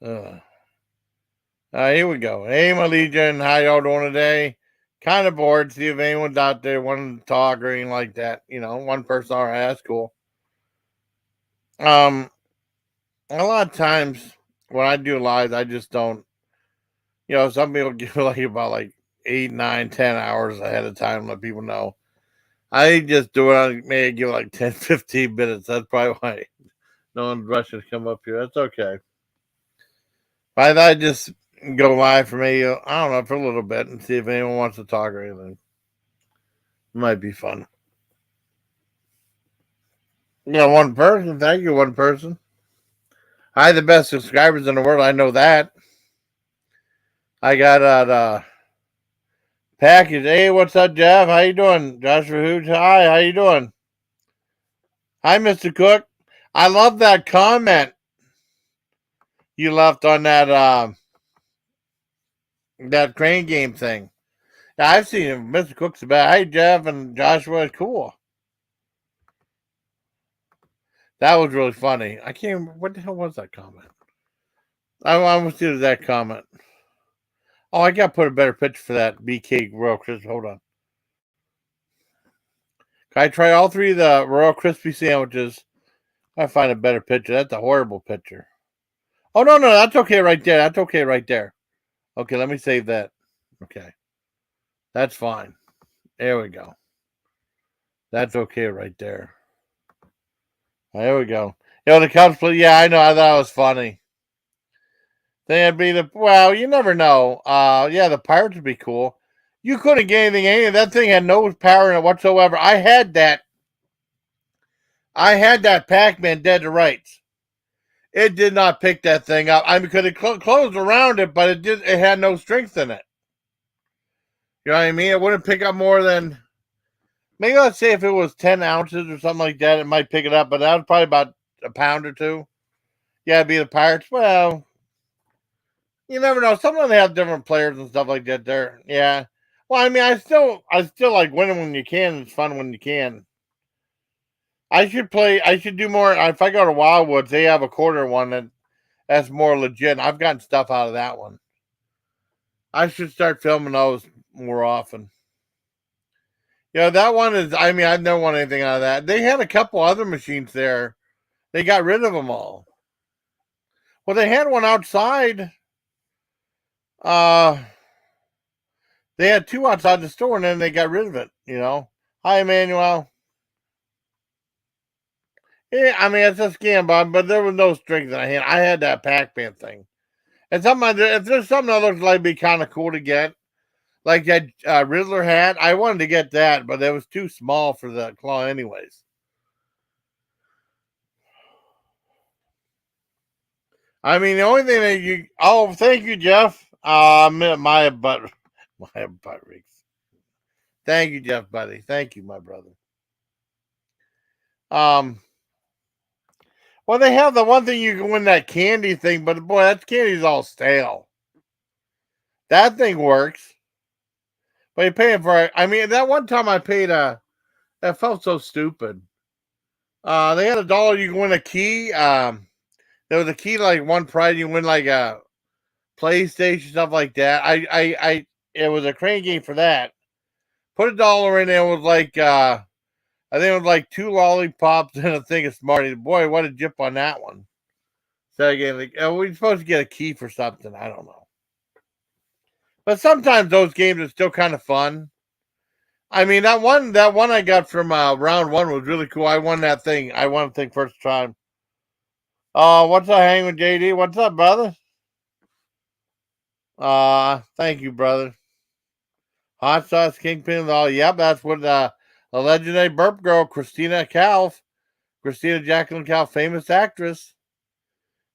Here we go. Hey, my Legion, how y'all doing today? Kind of bored. See if anyone's out there wanting to talk or anything like that. One person. All right, that's cool. Um, a lot of times when I do lives, I just don't. Some people give like about like 8, 9, 10 hours ahead of time to let people know. I just do it. I maybe give it like 10, 15 minutes. That's probably why no one's rushing to come up here. That's okay. But I thought I'd just go live for me. I don't know, for a little bit and see if anyone wants to talk or anything. It might be fun. One person. Thank you, one person. I have the best subscribers in the world. I know that. I got a package. Hey, what's up, Jeff? How you doing? Joshua Hooch. Hi, how you doing? Hi, Mr. Cook. I love that comment you left on that crane game thing. Yeah, I've seen him. Mr. Cook's about. Hey, Jeff and Joshua. Cool. That was really funny. I can't remember. What the hell was that comment? I almost did that comment. Oh, I got to put a better picture for that BK Royal Crispy. Hold on. Can I try all three of the Royal Crispy sandwiches? I find a better picture. That's a horrible picture. Oh, no. That's okay right there. That's okay right there. Okay, let me save that. Okay. That's fine. There we go. That's okay right there. There we go. The Cubs play. Yeah, I know. I thought it was funny. They'd be you never know. Yeah, the Pirates would be cool. You couldn't get anything. That thing had no power in it whatsoever. I had that Pac-Man Dead to Rights. It did not pick that thing up. I mean, because it closed around it, but it had no strength in it. You know what I mean? It wouldn't pick up more than, maybe let's say if it was 10 ounces or something like that, it might pick it up, but that was probably about a pound or two. Yeah, it'd be the Pirates. Well, you never know. Sometimes they have different players and stuff like that there. Yeah. Well, I mean, I still like winning when you can. It's fun when you can. I should do more. If I go to Wildwoods, they have a quarter one that's more legit. I've gotten stuff out of that one. I should start filming those more often. That one is, I mean, I've never won anything out of that. They had a couple other machines there. They got rid of them all. Well, they had one outside. They had two outside the store, and then they got rid of it. Hi, Emmanuel. Yeah, I mean, it's a scam, Bob, but there was no strings in the hand. I had that Pac-Man thing. And if there's something that looks like be kind of cool to get, like that Riddler hat, I wanted to get that, but it was too small for the claw anyways. I mean, the only thing that thank you, Jeff. My butt reeks. Thank you, Jeff, buddy. Thank you, my brother. Well, they have the one thing you can win, that candy thing, but boy, that candy's all stale. That thing works, but you're paying for it. I mean, that one time I paid that felt so stupid. They had $1. You can win a key. There was a key to like one prize. You win like a PlayStation, stuff like that. It was a crane game for that. Put $1 in there. It was like I think it was like 2 lollipops and a thing of Smarties. Boy, what a jip on that one. So again, we're supposed to get a key for something. I don't know. But sometimes those games are still kind of fun. I mean, that one I got from round one was really cool. I won that thing. I won the thing first time. What's up, hang with JD? What's up, brother? Thank you, brother. Hot sauce kingpin. Oh, yep, that's what the legendary burp girl, Christina Jacqueline Calf, famous actress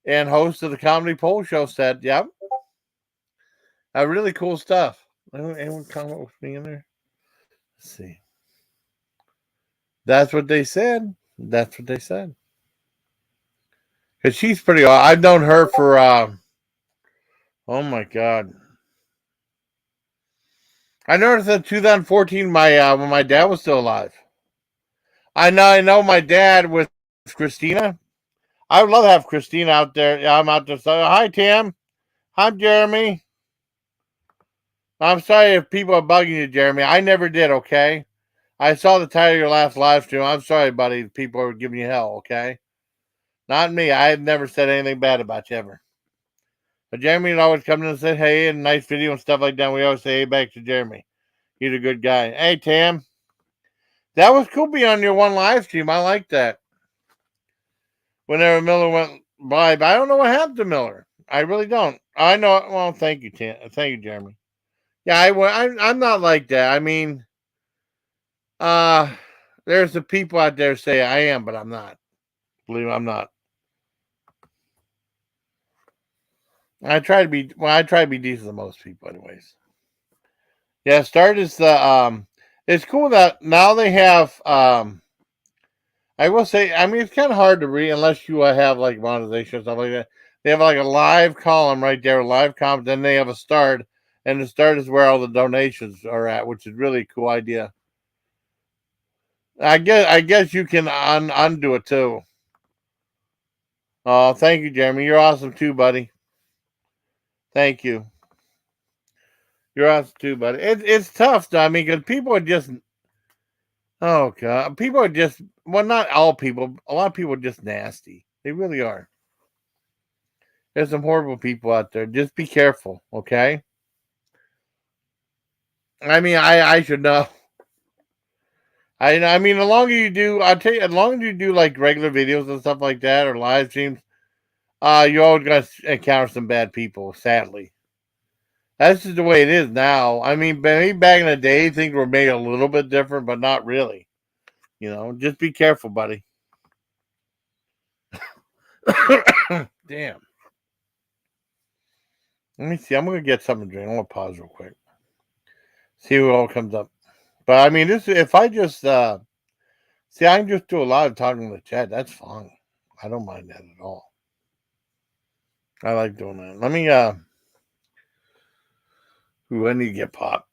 and host of the Comedy Poll Show, said, yep. Really cool stuff. Anyone comment with me in there? Let's see. That's what they said. Because she's pretty awesome. I've known her for, oh my God. I noticed in 2014, when my dad was still alive. I know my dad with Christina. I would love to have Christine out there. Yeah, I'm out there. So, hi, Tim. I'm Jeremy. I'm sorry if people are bugging you, Jeremy. I never did, okay? I saw the title of your last live stream. I'm sorry, buddy. People are giving you hell, okay? Not me. I had never said anything bad about you ever. But Jeremy would always come in and say, hey, and nice video and stuff like that. We always say, hey, back to Jeremy. He's a good guy. Hey, Tam. That was cool being on your one live stream. I like that. Whenever Miller went by, but I don't know what happened to Miller. I really don't. I know. Well, thank you, Tam. Thank you, Jeremy. Yeah, I'm not like that. I mean, uh, there's the people out there say I am, but I'm not. Believe me, I'm not. I try to be. Well, I try to be decent to most people, anyways. Yeah, start is the It's cool that now they have I will say, I mean, it's kind of hard to read unless you have like monetization or stuff like that. They have like a live column right there, live comment. Then they have a start, and the start is where all the donations are at, which is really a cool idea. I guess you can undo it too. Oh, thank you, Jeremy. You're awesome too, buddy. Thank you. You're awesome too, buddy. It's tough, though. I mean, because people are just, oh god, people are just, well, not all people. A lot of people are just nasty. They really are. There's some horrible people out there. Just be careful, okay? I mean, I should know. I mean, the longer you do, I'll tell you, as long as you do like regular videos and stuff like that or live streams, you're always gonna encounter some bad people. Sadly, that's just the way it is now. I mean, maybe back in the day, things were made a little bit different, but not really. You know, just be careful, buddy. Damn. Let me see. I'm gonna get something to drink. I'm gonna pause real quick. See what all comes up. But I mean, this if I just see, I can just do a lot of talking in the chat. That's fine. I don't mind that at all. I like doing that. Let me ooh, I need to get pop.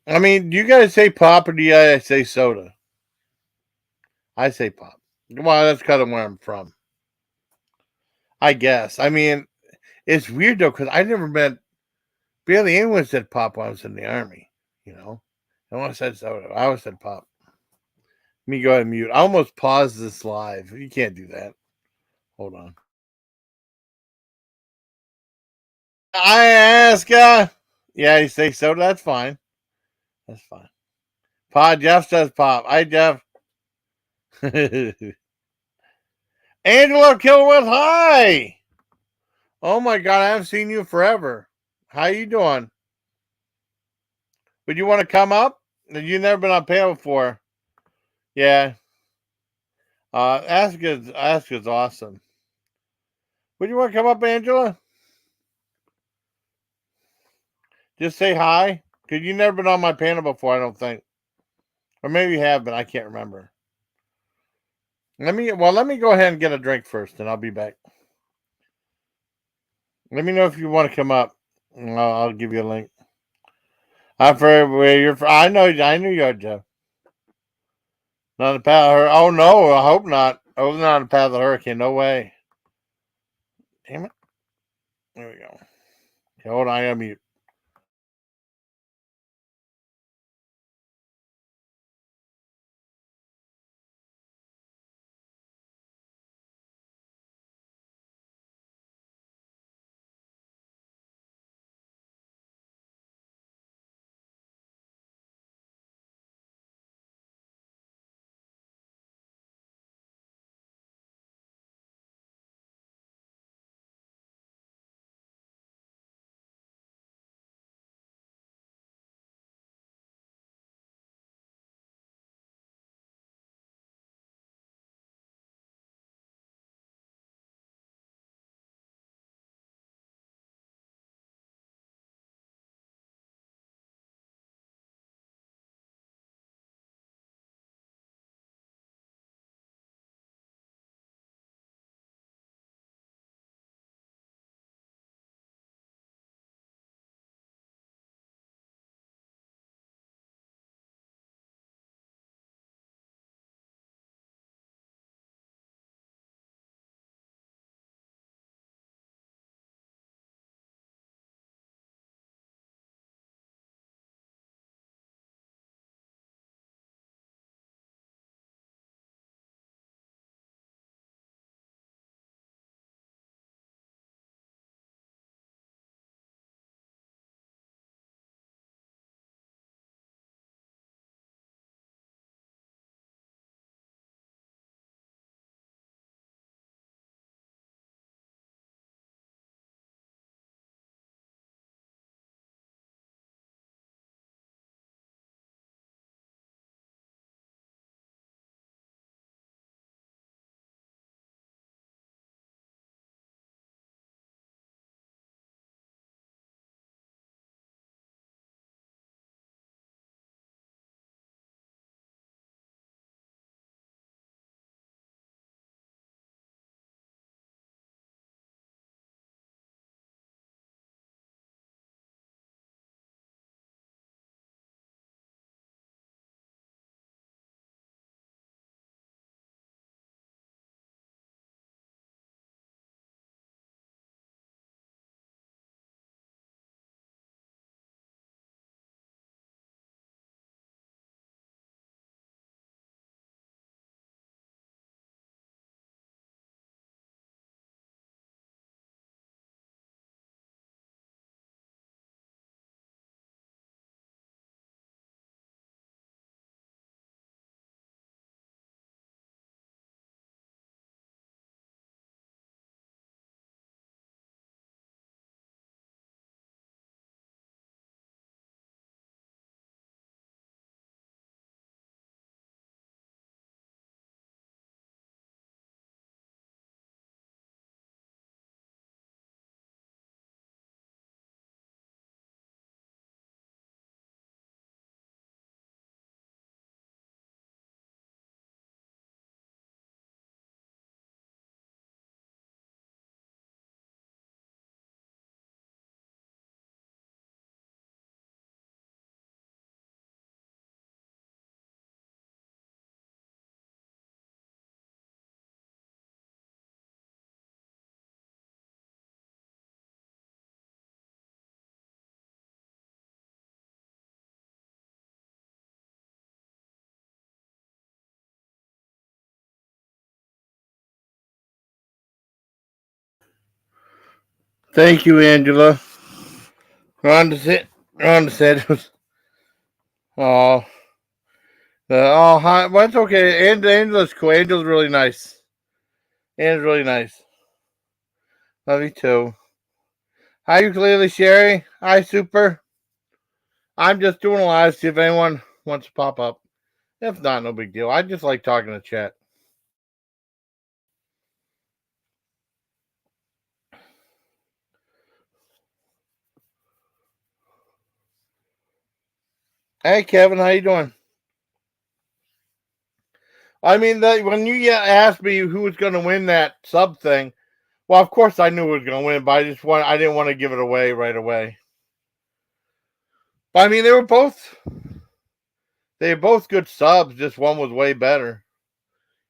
I mean, do you guys say pop or do you guys say soda? I say pop. Well, that's kind of where I'm from. I guess. I mean, it's weird though, because I never met barely anyone said pop when I was in the army, you know. No one said soda. I always said pop. Let me go ahead and mute. I almost paused this live. You can't do that. Hold on. I ask yeah, you say soda, that's fine. That's fine. Pod Jeff says pop. I Jeff. Angela Kilworth, hi. Oh my god, I haven't seen you forever. How you doing? Would you want to come up? You've never been on panel before. Yeah. Ask is awesome. Would you want to come up, Angela? Just say hi. Because you've never been on my panel before, I don't think. Or maybe you have, but I can't remember. Let me go ahead and get a drink first, and I'll be back. Let me know if you want to come up. I'll give you a link. I'm for where you're from. I knew you are, Jeff. Not on the path of her. Oh no, I hope not. I hope not on the path of the hurricane. No way. Damn it. There we go. Okay, hold on, I gotta mute. Thank you, Angela. Rhonda said it was. Oh, hi. Well, it's okay. Angela's cool. Angela's really nice. Angela's really nice. Love you too. Hi, Ukulele Cheri. Hi, Super. I'm just doing a live. See if anyone wants to pop up. If not, no big deal. I just like talking to chat. Hey, Kevin, how you doing? I mean, when you asked me who was going to win that sub thing, well, of course I knew who was going to win, but I didn't want to give it away right away. But I mean, they were both good subs. Just one was way better.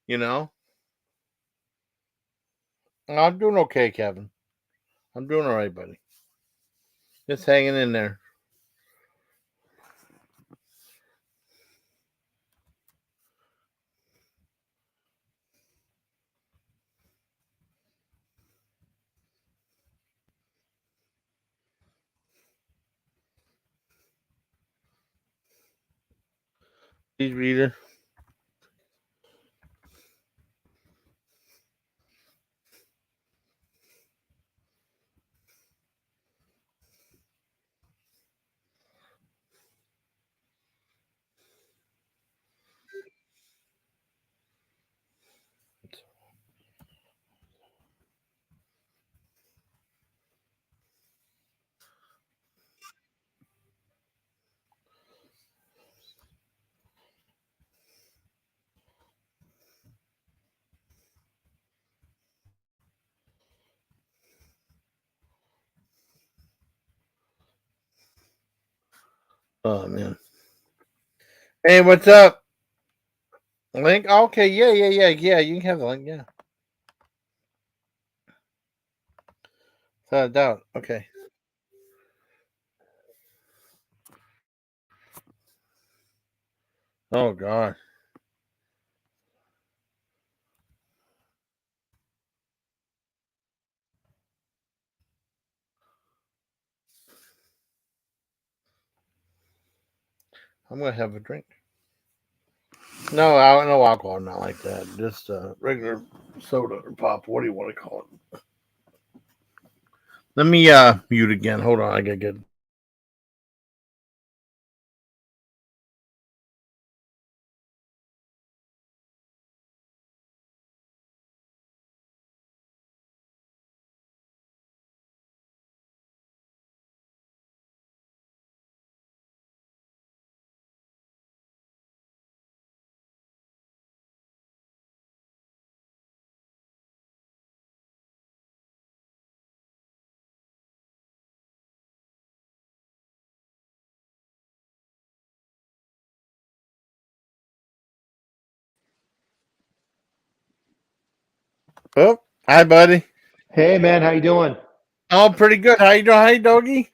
You know, I'm doing okay, Kevin. I'm doing all right, buddy. Just hanging in there. Please read it. Oh man. Hey, what's up? Link? Okay, yeah. You can have the link, yeah. Without a doubt. Okay. Oh god. I'm gonna have a drink. No, no alcohol, not like that. Just regular soda or pop. What do you want to call it? Let me mute again. Hold on, I gotta get. Oh, hi, buddy. Hey man, how you doing? Oh, pretty good. How you doing? Hey, doggy.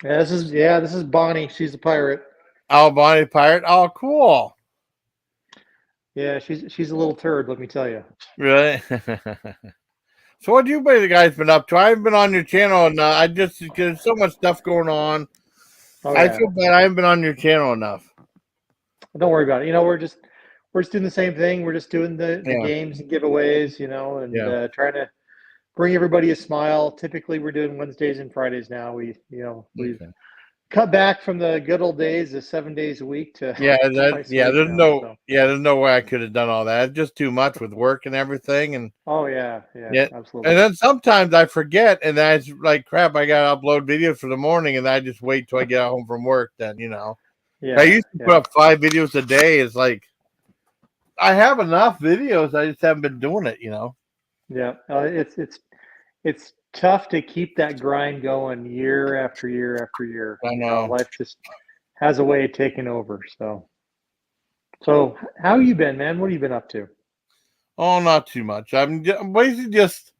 This is Bonnie. She's a pirate. Oh, Bonnie Pirate. Oh, cool. Yeah, she's a little turd, let me tell you. Really? So, what you guys been up to? I haven't been on your channel, and I just there's so much stuff going on. Oh I yeah. feel bad I haven't been on your channel enough. Don't worry about it. We're just doing the same thing. We're just doing the Yeah, games and giveaways, and yeah. trying to bring everybody a smile. Typically we're doing Wednesdays and Fridays now. We've Okay. cut back from the good old days of 7 days a week to Yeah, twice a week now. So there's no way I could have done all that. It's just too much with work and everything, and oh yeah, yeah. And absolutely. then sometimes I forget, and then it's like crap. I gotta upload videos for the morning, and I just wait till I get home from work. Then I Yeah, used to put yeah, up 5 videos a day. It's like I have enough videos. I just haven't been doing it. yeah. It's tough to keep that grind going year after year after year. I know. Life just has a way of taking over. So how you been, man? What have you been up to? Oh, not too much. I'm basically just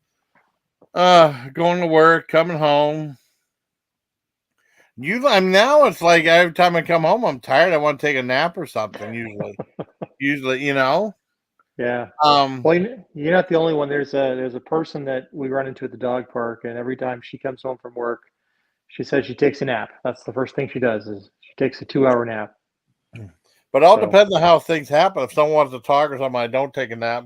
going to work, coming home. I'm now. It's like every time I come home, I'm tired. I want to take a nap or something. Usually. Yeah. Um, Well, you're not the only one. There's a person that we run into at the dog park, and every time she comes home from work, she says she takes a nap. That's the first thing she does is she takes a 2 hour nap. but it all So depends on how things happen. If someone wants to talk or something, I don't take a nap.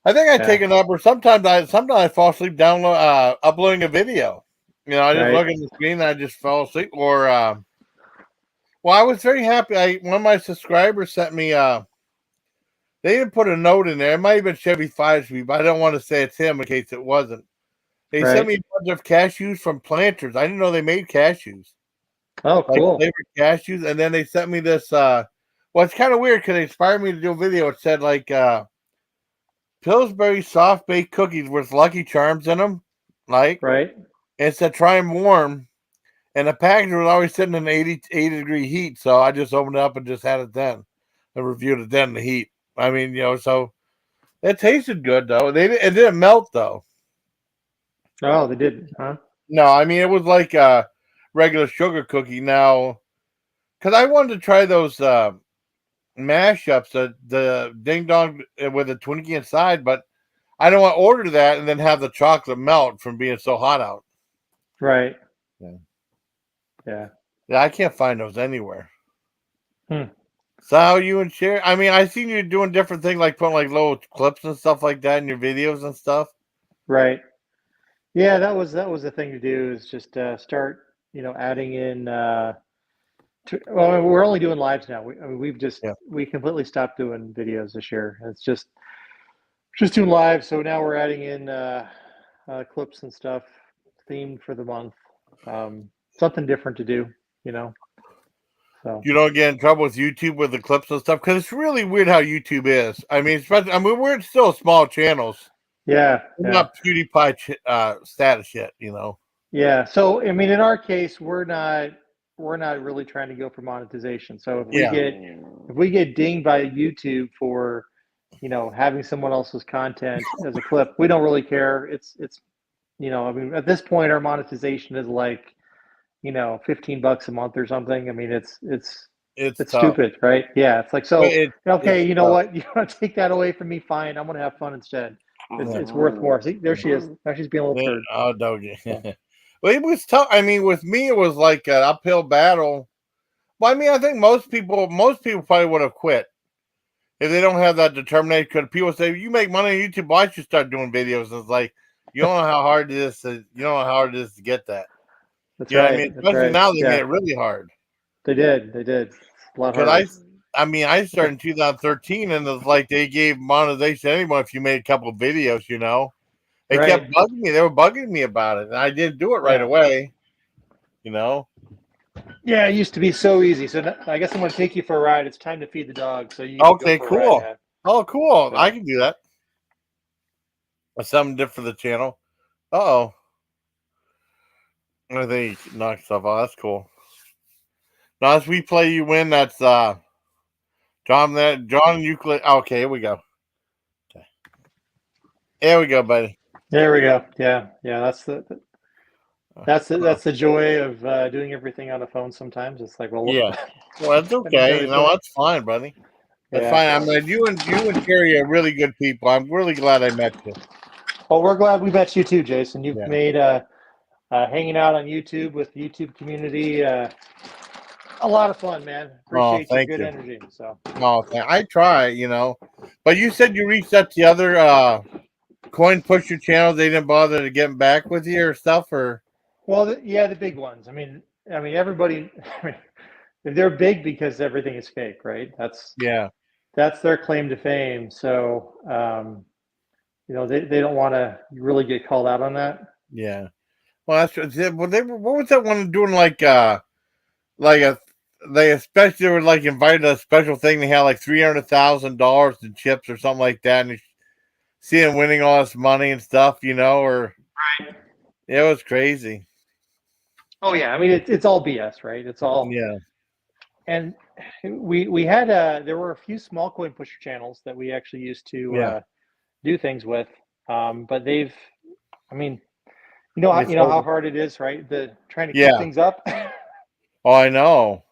I think I take yeah, a nap, or sometimes I fall asleep uploading a video. I just right, look at the screen and I just fall asleep. Or well, I was very happy. One of my subscribers sent me they didn't put a note in there. It might have been Chevy Five Speed, but I don't want to say it's him in case it wasn't. They sent right. me a bunch of cashews from Planters. I didn't know they made cashews, Oh, like cool. flavored cashews. And then they sent me this. Well, it's kind of weird because they inspired me to do a video. It said like Pillsbury soft baked cookies with Lucky Charms in them, like. Right. And it said try them warm, and the package was always sitting in 80 degree heat. So I just opened it up and just had it then, and reviewed it then in the heat. I mean, so it tasted good though. It didn't melt though. Oh, they did, huh? No, I mean it was like a regular sugar cookie now. Because I wanted to try those mashups, the ding dong with a Twinkie inside, but I don't want to order that and then have the chocolate melt from being so hot out. Right. Yeah, Yeah. yeah, I can't find those anywhere. Hmm. So how you and share? I mean, I seen you doing different things, like putting like little clips and stuff like that in your videos and stuff. Right. Yeah, that was the thing to do is just start, adding in. Well, we're only doing lives now. I mean, Yeah. we completely stopped doing videos this year. It's just doing live. So now we're adding in clips and stuff themed for the month. Something different to do, you know. So You don't get in trouble with YouTube with the clips and stuff because it's really weird how YouTube is. I mean, especially we're still small channels. yeah, We're yeah, not PewDiePie status yet. yeah. So I mean, in our case, we're not really trying to go for monetization. So Yeah, if we get dinged by YouTube for having someone else's content as a clip, we don't really care. I mean, at this point, our monetization is like, $15 a month or something. I mean, it's it's tough. stupid, right? Yeah, it's like, But so, okay, it's you know tough. what? You want to take that away from me? Fine, I'm gonna have fun instead. Yeah. It's worth more. See, there she is. Now she's being a little turd. Oh, don't you? So Well, it was tough. I mean, with me, it was like an uphill battle. Well, I mean, I think most people probably would have quit if they don't have that determination. Because people say you make money on YouTube, why should you start doing videos? And it's like you don't know how hard it is. You don't know how hard it is to get that. that's You know what I right. mean? That's Especially right. now, they made Yeah, it really hard. they did. They did. It's a lot Because harder. I mean, I started in 2013, and it's like they gave monetization to anyone if you made a couple of videos. They Right. kept bugging me. They were bugging me about it, and I didn't do it right Yeah. away. You know. Yeah, it used to be so easy. So I guess I'm going to take you for a ride. It's time to feed the dog, so you get to go Okay, for a ride, cool. man. Oh, cool. I So, can do that. Something different for the channel. Oh, I think he knocked stuff out. That's cool. Now as we play, you win. That's John Euclid. Okay, here we go. Okay. Here we go, buddy. there we go. Yeah, yeah. That's the joy of doing everything on a phone. Sometimes it's like, well, Yeah. Well, that's I didn't okay. have a choice. That's fine, buddy. That's Yeah. fine. I'm glad you and Jerry are really good people. I'm really glad I met you. Well, we're glad we met you too, Jason. You've Yeah. made hanging out on YouTube with the YouTube community a lot of fun, man. Oh, Appreciate your thank good you. energy. So, Oh, I try. But you said you reached out to the other coin pusher channels. They didn't bother to get back with you or stuff, or well, yeah, the big ones. I mean, everybody. I mean, they're big because everything is fake, right? yeah, That's their claim to fame. So, they don't want to really get called out on that. yeah. Well, that's well. What was that one doing? Like a they especially were like invited to a special thing. They had like $300,000 in chips or something like that, and you see him winning all this money and stuff. Or it was crazy. Oh yeah, I mean it's all BS, right? It's all, Yeah, and we had there were a few small coin pusher channels that we actually used to yeah. do things with, but I mean, They you know how sold it. hard it is, right? The trying to keep Yeah. things up. Oh, I know.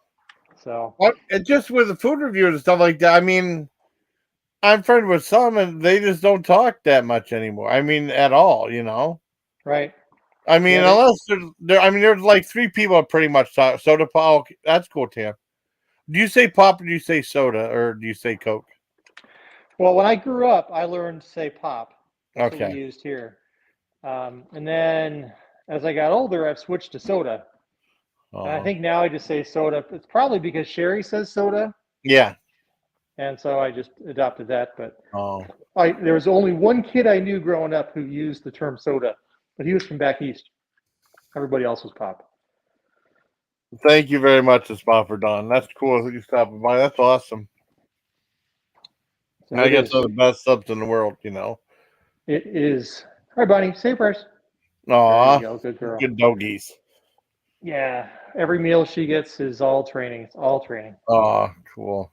So What? And just with the food reviews and stuff like that. I mean, I'm friends with some, and they just don't talk that much anymore. I mean, at all. Right. I mean, Yeah. unless I mean, there's like three people that pretty much talk. Soda pop. Okay, that's cool, Tim. Do you say pop or do you say soda or do you say Coke? Well, when I grew up, I learned to say pop. That's what we Okay. used here. And then as I got older, I've switched to soda. And I Oh, think now I just say soda. It's probably because Sherry says soda. yeah. And so I just adopted that. But Oh, there was only one kid I knew growing up who used the term soda, but he was from back east. Everybody else was pop. thank you very much, Spot for Don. That's cool that you stopped by. That's awesome. So I it guess they're is. the best subs in the world. It is. All right, Bonnie, say prayers. There you Aw, go. Good girl. good doggies. Yeah. Every meal she gets is all training. It's all training. Aw, cool.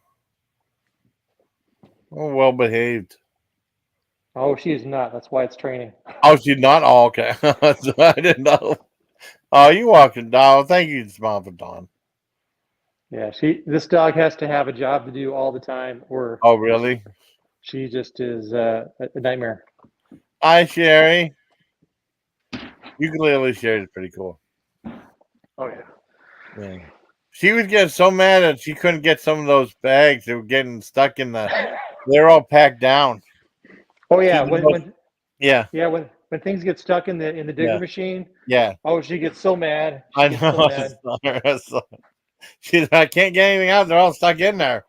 Oh, well behaved. Oh, she is not. That's why it's training. Oh, she's not? Oh, okay. I didn't know. Oh, you walking down. Thank you, Spot for Don. Yeah, this dog has to have a job to do all the time, or Oh, really? she just is a nightmare. Hi, Sherry. Ukulele Cheri is pretty cool. Oh yeah. Yeah. She was getting so mad that she couldn't get some of those bags. They were getting stuck in the. They're all packed down. Oh She's yeah. the most. Yeah, When things get stuck in the digger yeah, machine, yeah. oh, she gets so mad. She I gets so know. mad. She's. I can't get anything out. They're all stuck in there.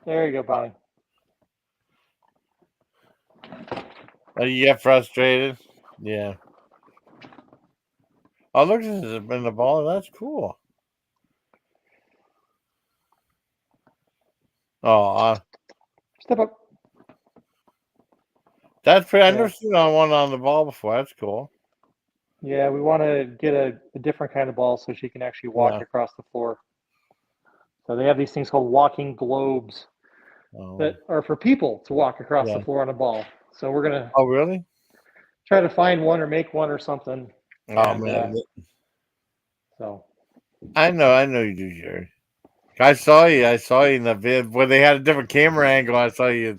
There you go, Bonnie. You get frustrated. Yeah. Oh, look, this is in the ball. That's cool. Oh, Step up. that's pretty. I've Yeah. never seen on one on the ball before. That's cool. Yeah, we want to get a different kind of ball so she can actually walk Yeah. across the floor. So they have these things called walking globes Oh, that are for people to walk across the yeah. floor on a ball. So we're gonna Oh, really? try to find one or make one or something. Oh And man, so I know. I know you do, Jerry. I saw you. I saw you in the vid where they had a different camera angle. I saw you.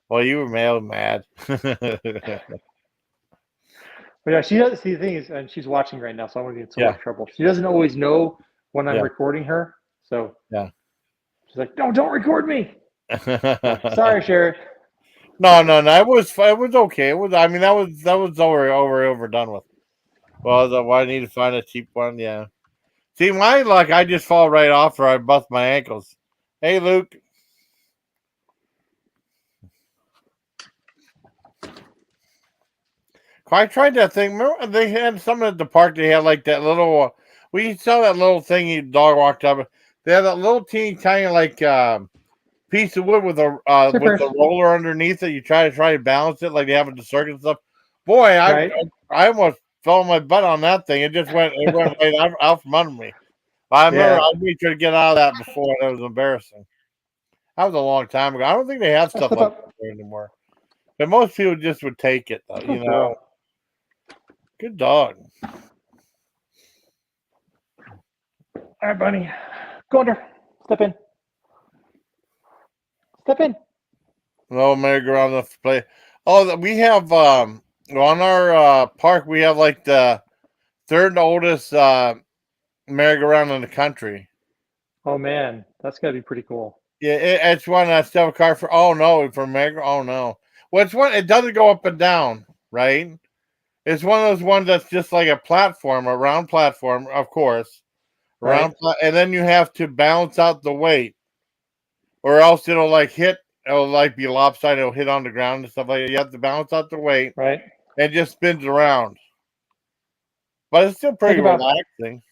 Well, you were mad. But yeah, she does see things, and she's watching right now, so I want to get in so Yeah, much trouble. She doesn't always know when I'm yeah, recording her, so yeah. she's like, "No, don't record me." So sorry, Sherry. No. It was okay. It was. I mean, that was overdone with. Well, why I need to find a cheap one? Yeah. See, my luck, I just fall right off, or I bust my ankles. Hey, Luke. I tried that thing. Remember they had something at the park. They had like that little. We saw that little thing. Your dog walked up. They had that little teeny tiny like piece of wood with a Say with prayers. the roller underneath it. You try to balance it like they have at the circus and stuff. Boy, Right? I almost fell on my butt on that thing. It went right out from under me. I remember Yeah. I really tried to get out of that before. That was embarrassing. That was a long time ago. I don't think they have Oh, stuff step like that up. there anymore. But most people just would take it though. Good girl. Good dog. All right, Bunny. Go under. Step in. Step in. No merry-go-round enough to play. Oh, we have on our park. We have like the third oldest merry-go-round in the country. Oh man, that's gotta be pretty cool. Yeah, it's one that's still a car for. Oh no, for merry. Oh no. Well, it's one. It doesn't go up and down, right? It's one of those ones that's just like a platform, a round platform, of course. Right? And then you have to balance out the weight, or else it'll like hit. It'll like be lopsided. It'll hit on the ground and stuff like that. You have to balance out the weight, Right? and it just spins around. But it's still Take pretty a bow. relaxing.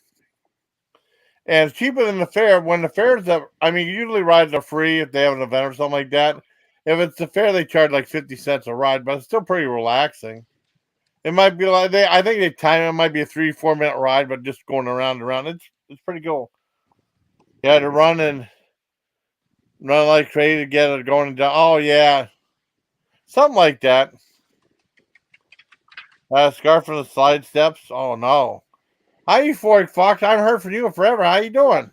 And it's cheaper than the fair. When the fair's up, I mean, usually rides are free if they have an event or something like that. If it's the fair, they charge like 50 cents a ride, but it's still pretty relaxing. It might be like I think they time it might be a 3-4 minute ride, but just going around and around. It's pretty cool. Yeah, to run like crazy to get it going and down. Oh yeah, something like that. Scarf from the slide steps. Oh no. How you, Fork Fox? I haven't heard from you in forever. How you doing?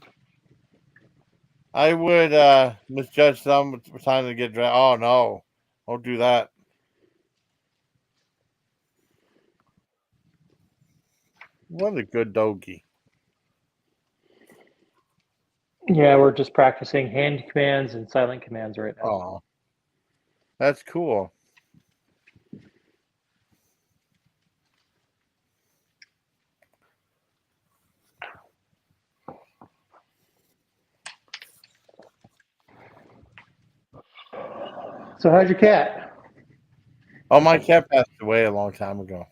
I would misjudge some time to get dressed. Oh no, don't do that. What a good doggy. Yeah, we're just practicing hand commands and silent commands right now. Oh, that's cool. So how's your cat? Oh, my cat passed away a long time ago.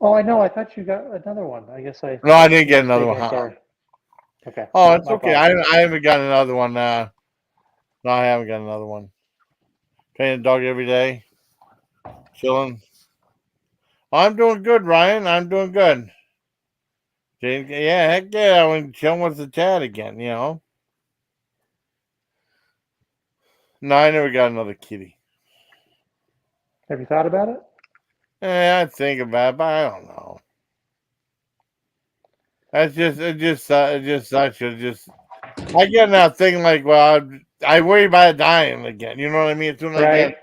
Oh, I know. I thought you got another one. I guess I No, I didn't get another mistaken. one. I'm Uh-uh. sorry. Okay, Oh, my, it's my okay. I apologies. I haven't got another one. No, I haven't got another one. Training the dog every day, chilling. I'm doing good, Ryan. I'm doing good. Yeah, heck yeah. I went chilling with the cat again. No, I never got another kitty. Have you thought about it? I think about it, but I don't know. That's just it just sucks. It just I get now thinking like, well, I worry about it dying again. You know what I mean? As soon as I get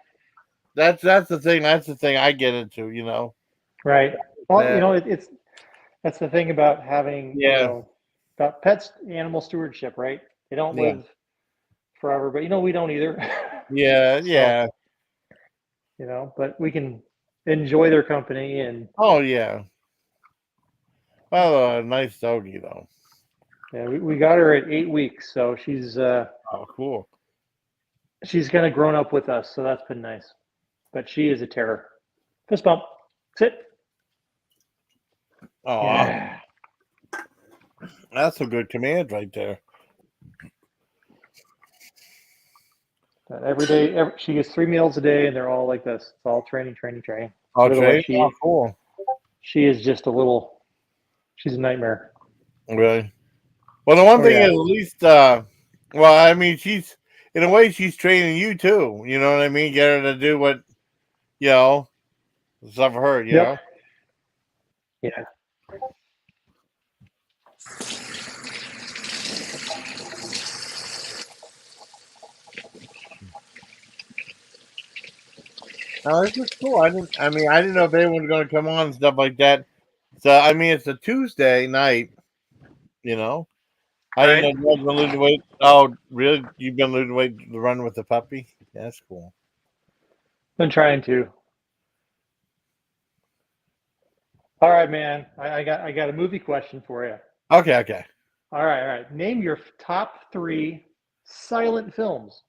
Right, that's the thing. That's the thing I get into. right. Well, That it's that's the thing about having, yeah, about pets, animal stewardship, right? They don't yeah, live forever, but we don't either. yeah, So, yeah. but we can enjoy their company and Oh yeah. Well, a nice doggy though. yeah, we got her at 8 weeks, so Oh, cool. she's kind of grown up with us, so that's been nice. But she is a terror. Fist bump. Sit. Oh, Yeah. that's a good command right there. Every day, she gets 3 meals a day, and they're all like this. It's all training, training, training. Oh, Otherwise, Trey. Oh, cool. she is just a little. She's a nightmare. Really? Well, the one Oh thing is yeah. at least, well, I mean, she's in a way she's training you too. You know what I mean? Get her to do what you know stuff for her. You Yep. know? Yeah. No, this is cool. I didn't. I mean, I didn't know if anyone was going to come on and stuff like that. So, I mean, it's a Tuesday night. You know, I didn't know Right. you guys been losing weight. Oh, really? You've been losing weight to run with the puppy? Yeah, that's cool. Been trying to. All right, man. I got a movie question for you. Okay, okay. All right, all right. Name your top three silent films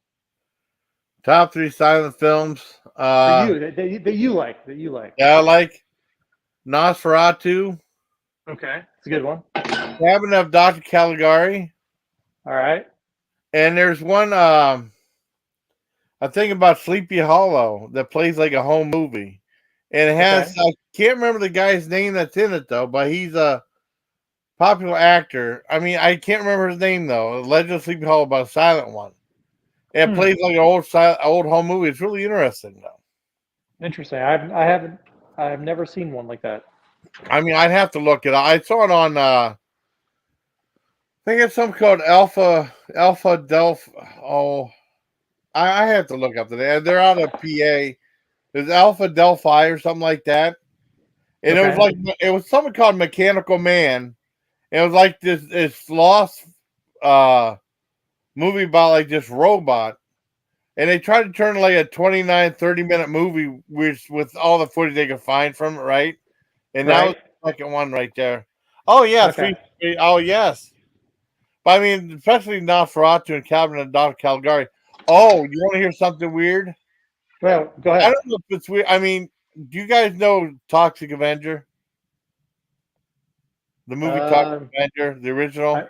Top three silent films. for you that you like Yeah, I like Nosferatu, Okay, it's a good one. Cabin of Dr. Caligari, All right. and there's one. I think about Sleepy Hollow that plays like a home movie, and it has. Okay. I can't remember the guy's name that's in it though, but he's a popular actor. I mean, I can't remember his name though. Legend of Sleepy Hollow, about a silent one. And it Hmm. plays like an old home movie. It's really interesting though. Interesting. I have never seen one like that. I mean, I'd have to look it up. I saw it on. I think it's something called Alpha Delph. Oh, I have to look up the name. They're out of PA. There's Alpha Delphi or something like that. And Okay. it was something called Mechanical Man. It was like this lost uh movie about like this robot. And they tried to turn like a 29, 30-minute movie with all the footage they could find from it, right? And that was Right. the second one right there. Oh yeah, Okay. three. Oh yes. But I mean, especially Nosferatu and Cabin of Dr. Caligari. Oh, you want to hear something weird? Well, go I ahead. don't know if it's weird. I mean, do you guys know Toxic Avenger? The movie Toxic Um, Avenger, the I original?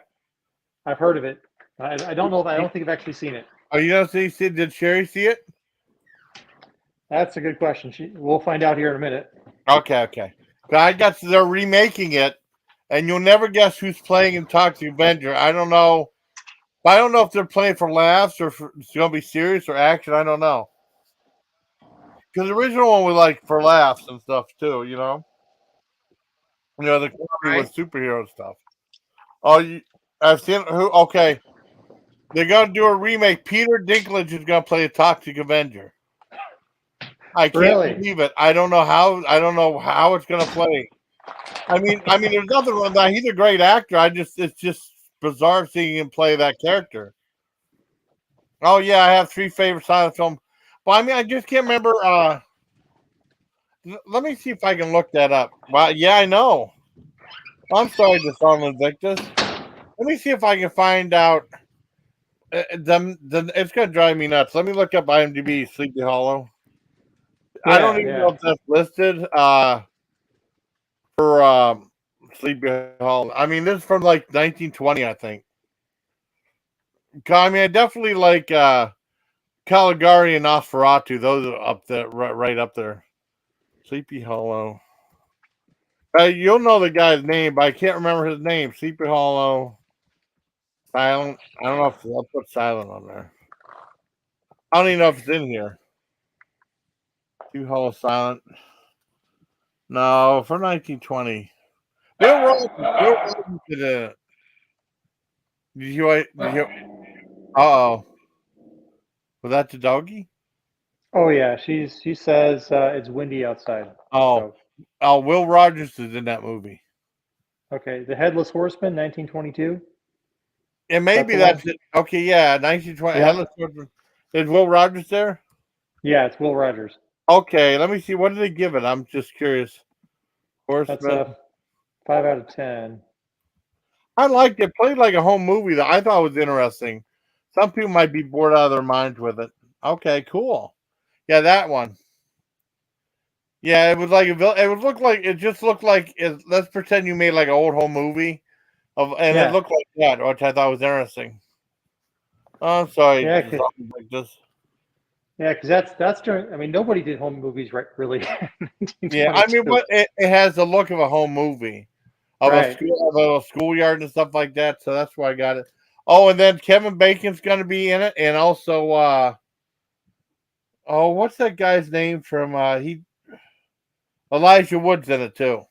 I've heard of it. I don't know. I don't think I've actually seen it. Oh, you don't see? Did Sherry see it? That's a good question. We'll find out here in a minute. Okay, okay. They're remaking it, and you'll never guess who's playing in Toxic Avenger. I don't know. I don't know if they're playing for laughs or if it's going to be serious or action. I don't know. Because the original one was like for laughs and stuff too, you know? The comedy Right. was superhero stuff. Oh, I've seen who? Okay, They're gonna do a remake. Peter Dinklage is gonna play a Toxic Avenger. I can't Really? believe it. I don't know how. I don't know how it's gonna play. I mean, there's nothing wrong with that. He's a great actor. It's just bizarre seeing him play that character. Oh yeah, I have three favorite silent films. Well, I mean, I just can't remember. Let me see if I can look that up. Well, yeah, I know. I'm sorry, Disarm Invictus. Let me see if I can find out. It's gonna drive me nuts. Let me look up IMDb Sleepy Hollow. I don't Yeah, even know yeah. if that's listed for Sleepy Hollow. I mean, this is from like 1920, I think. I mean, I definitely like Caligari and Nosferatu. Those are up there, right up there. Sleepy Hollow. You'll know the guy's name, but I can't remember his name. Sleepy Hollow. Silent. I don't know if I'll put silent on there. I don't even know if it's in here. Sleepy Hollow Silent. No, for 1920. Bill Rogers. Bill Rogers did it. Did you? Did you? Oh, was that the doggy? Oh yeah, she says it's windy outside. Oh, So oh, Will Rogers is in that movie. okay, The Headless Horseman, 1922. And That's maybe the one. that's it. Okay, yeah, 1920. Yeah, Headless Horseman. Is Will Rogers there? yeah, it's Will Rogers. Okay, let me see. What did they give it? I'm just curious. That's Horseman. a 5 out of 10. I liked it. Played like a home movie that I thought was interesting. Some people might be bored out of their minds with it. Okay, cool. Yeah, that one. Yeah, it was like it would look like it just looked like let's pretend you made like an old home movie and it Yeah, looked like that, which I thought was interesting. Oh, I'm sorry, yeah, just something like this. yeah, because that's during. I mean, nobody did home movies right really in Yeah, I mean, 1922. but it has the look of a home movie Right. of a schoolyard and stuff like that. So that's why I got it. Oh, and then Kevin Bacon's going to be in it, and also oh, what's that guy's name from he Elijah Wood's in it too.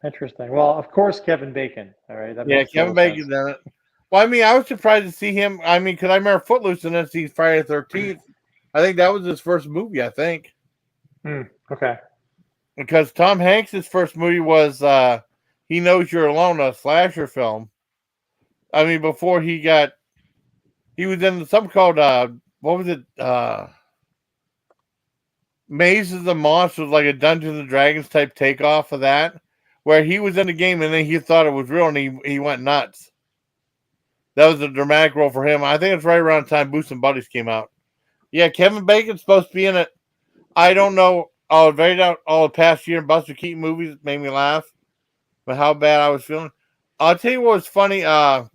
Interesting. Well, of course, Kevin Bacon. All right, that Yeah, makes Kevin total sense. Bacon's in it. Well, I mean, I was surprised to see him. I mean, because I remember Footloose and then see Friday the 13th. I think that was his first movie. I think Okay. because Tom Hanks' first movie was He Knows You're Alone, a slasher film. I mean, before he was in something called what was it? Mazes of the Monsters, like a Dungeons and Dragons type takeoff of that, where he was in the game and then he thought it was real and he went nuts. That was a dramatic role for him. I think it's right around the time Boots and Buddies came out. Yeah, Kevin Bacon's supposed to be in it. I don't know. Oh, very down all the past year Buster Keaton movies made me laugh, but how bad I was feeling. I'll tell you what was funny. It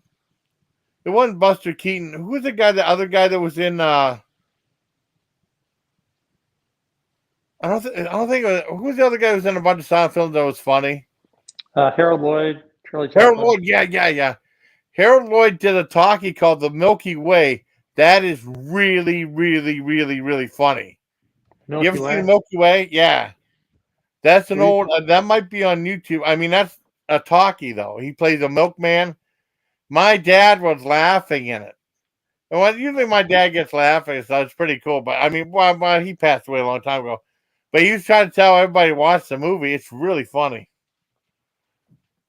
wasn't Buster Keaton. Who was the guy? The other guy that was in I don't think. Who's the other guy who was in a bunch of silent films that was funny? Harold Lloyd, Charlie Harold Chaplin. Lloyd. Yeah, yeah, yeah. Harold Lloyd did a talkie called The Milky Way. That is really, really, really, really funny. You ever Milky seen The Way. Milky Way? Yeah, that's an We old. That might be on YouTube. I mean, that's a talkie though. He plays a milkman. My dad was laughing in it. And usually my dad gets laughing, so it's pretty cool. But I mean, well, he passed away a long time ago. But he was trying to tell everybody to watch the movie. It's really funny.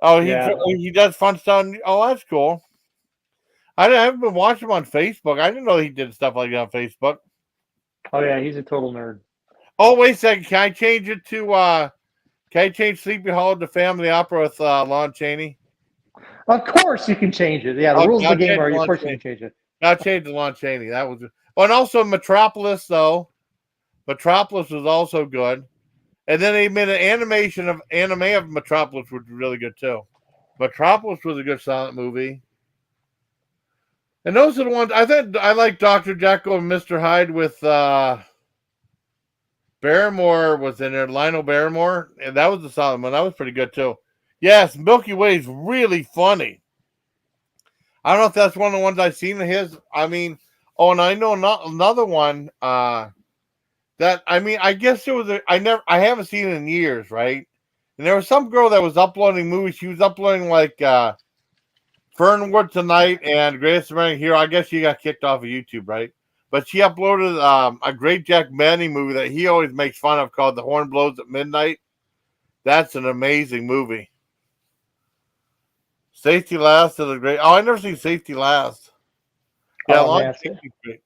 Oh, yeah. he does fun stuff. Oh, that's cool. I haven't been watching him on Facebook. I didn't know he did stuff like that on Facebook. Oh yeah, he's a total nerd. Oh, wait a second. Can I change it to can I change Sleepy Hollow to Family Opera with Lon Chaney? Of course you can change it. Yeah, the Okay, rules of I'll the game change are, to of Lon course you Chaney. can change it. I'll change to Lon Chaney. That was oh, and also Metropolis though. Metropolis was also good. And then they made an anime of Metropolis, which was really good too. Metropolis was a good silent movie. And those are the ones I think I like Dr. Jekyll and Mr. Hyde with Barrymore was in there, Lionel Barrymore, and that was the solid one. That was pretty good too. Yes, Milky Way is really funny. I don't know if that's one of the ones I've seen of his. I mean, oh, and I know not another one. That I mean, I guess it was. I haven't seen it in years, right? And there was some girl that was uploading movies. She was uploading like Fernwood Tonight and Greatest American Hero. I guess she got kicked off of YouTube, right? But she uploaded a Great Jack Benny movie that he always makes fun of called The Horn Blows at Midnight. That's an amazing movie. Safety Last is a great. Oh, I never seen Safety Last. Yeah, Oh man, great.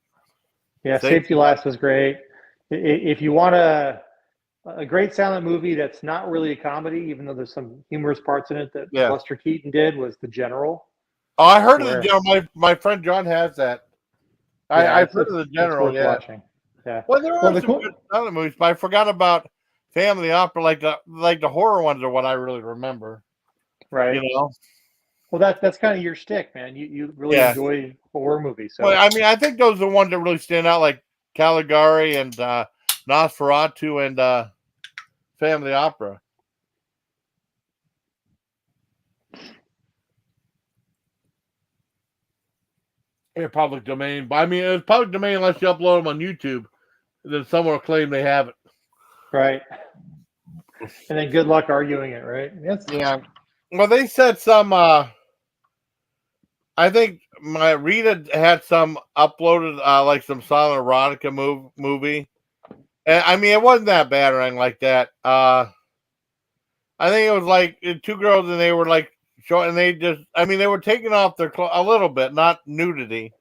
yeah, Safety Last was great. If you want a great silent movie that's not really a comedy, even though there's some humorous parts in it that Yeah. Buster Keaton did, was The General. Oh, I heard of The General. My friend John has that. I've heard of The General. It's worth watching. Yeah. Well, there are some good silent movies, but I forgot about family opera, like the horror ones are what I really remember. Right. You know. Well, that's kind of your shtick, man. You really enjoy horror movies. So. Well, I mean, I think those are the ones that really stand out, like Caligari and Nosferatu and family opera. Yeah, public domain. But I mean, it's public domain unless you upload them on YouTube. Then someone will claim they have it. Right. And then good luck arguing it, right? Yeah. Well, they said some. I think my Rita had some uploaded, like some silent erotica movie. And I mean, it wasn't that bad or anything like that. I think it was like two girls, and they were like showing, and they were taking off their clothes a little bit, not nudity.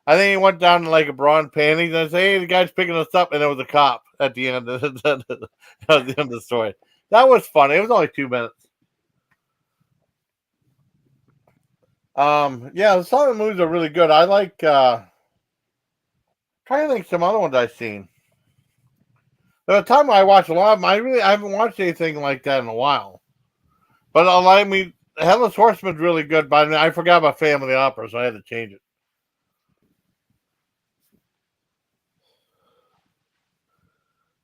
I think he went down to like a bra and panties, and I say, "Hey, the guy's picking us up," and there was a cop at the end of the end of the story. That was funny. It was only 2 minutes. Yeah, the silent movies are really good. I like. Trying to think some other ones I've seen. There was a time I watched a lot of them. I haven't watched anything like that in a while. But I mean, Headless Horseman's really good. But I forgot about family opera, so I had to change it.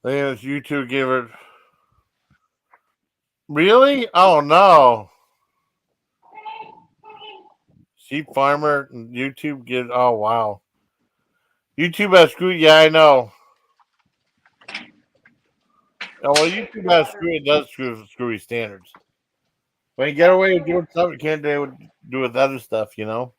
I think you two give it. Really? Oh no. Sheep Farmer and YouTube gives. Oh wow. YouTube has screwed. Yeah, I know. Oh, well, YouTube has screwed. It does screwy standards. When you get away with doing stuff, you can't do with other stuff. You know.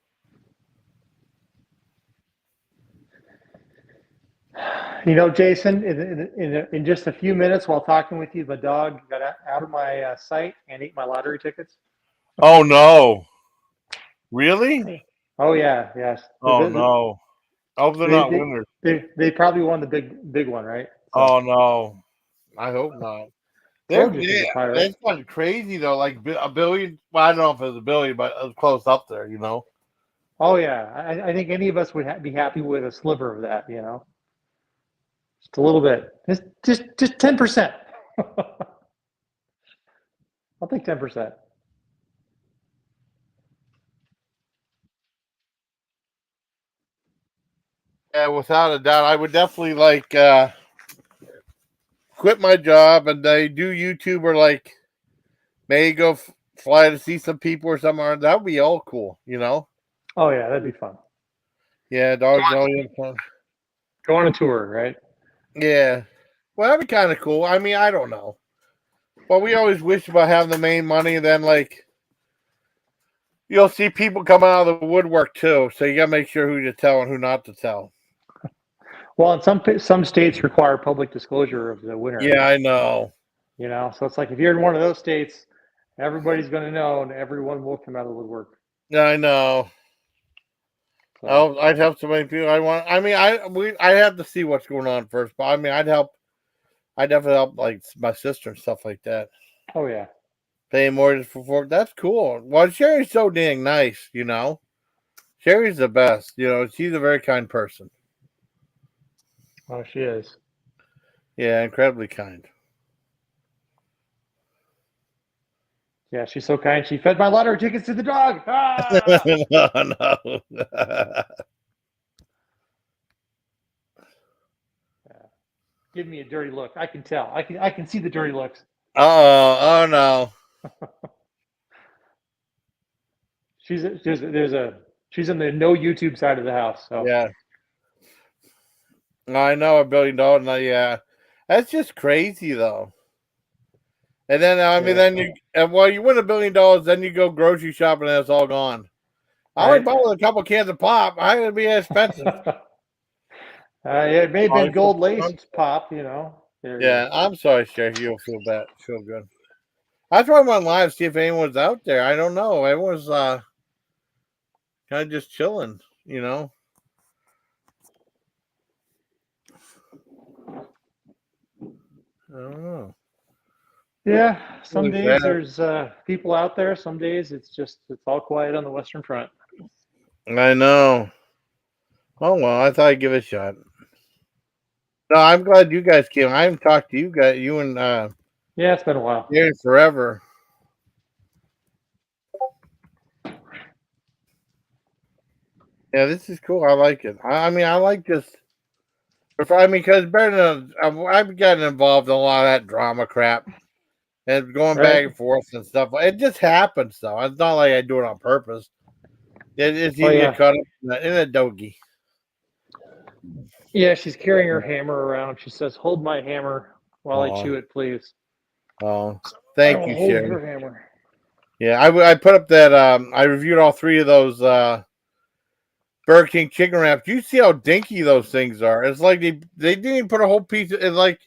You know, Jason, in just a few minutes while talking with you, the dog got out of my sight and ate my lottery tickets. Oh no! Really? Oh yeah, yes. Oh no! I hope they're not winners. They probably won the big one, right? So. Oh no! I hope not. That's kind of crazy though. Like a billion. Well, I don't know if it was a billion, but it was close up there. You know. Oh yeah, I think any of us would be happy with a sliver of that. You know, just a little bit. Just 10%. I'll take 10%. Yeah, without a doubt, I would definitely like quit my job and they do YouTube or like maybe go fly to see some people or something. That would be all cool, you know. Oh yeah, that'd be fun. Yeah, dogs always fun. Go on a tour, right? Yeah, well, that'd be kind of cool. I mean, I don't know. Well, we always wish about having the main money, and then like you'll see people coming out of the woodwork too. So you gotta make sure who to tell and who not to tell. Well, and some states require public disclosure of the winner. Yeah, I know. You know, so it's like if you're in one of those states, everybody's going to know, and everyone will come out of the woodwork. Yeah, I know. So. Oh, I'd help so many people. I have to see what's going on first, but I mean, I'd help. I'd definitely help like my sister and stuff like that. Oh yeah, paying mortgage for that's cool. Well, Sherry's so dang nice, you know. Sherry's the best, you know. She's a very kind person. Oh, she is. Yeah, incredibly kind. Yeah, she's so kind. She fed my lottery tickets to the dog. Ah! No. Give me a dirty look. I can tell. I can see the dirty looks. Oh no. She's in the no YouTube side of the house. So yeah. I know $1 billion. No, yeah, that's just crazy though. And then then you win $1 billion, then you go grocery shopping and it's all gone. I only right? bought with a couple cans of pop. I would be expensive. Yeah, it may have Sorry been for- gold I'm- laced pop, you know. There you Yeah, I'm sorry, Sheriff. You'll feel bad. Feel good. I tried one live to see if anyone's out there. I don't know. Everyone's kind of just chilling, you know. I don't know. Yeah, some Really days bad. there's people out there. Some days it's all quiet on the Western Front. I know. Oh well, I thought I'd give it a shot. No, I'm glad you guys came. I haven't talked to you guys, you and Yeah, it's been a while. Gary forever. Yeah, this is cool. I like it. I mean, I like this. I mean, because better than I've gotten involved in a lot of that drama crap and going back Right? and forth and stuff. It just happens, though. It's not like I do it on purpose. It's Oh easy to get yeah, caught up in a doggy. yeah. She's carrying her hammer around. She says, "Hold my hammer while I Oh, chew it, please." oh, I thank will you, hold Sherry. your hammer. Yeah, I put up that. I reviewed all three of those Burger King chicken wraps. You see how dinky those things are. It's like they didn't even put a whole piece. It's like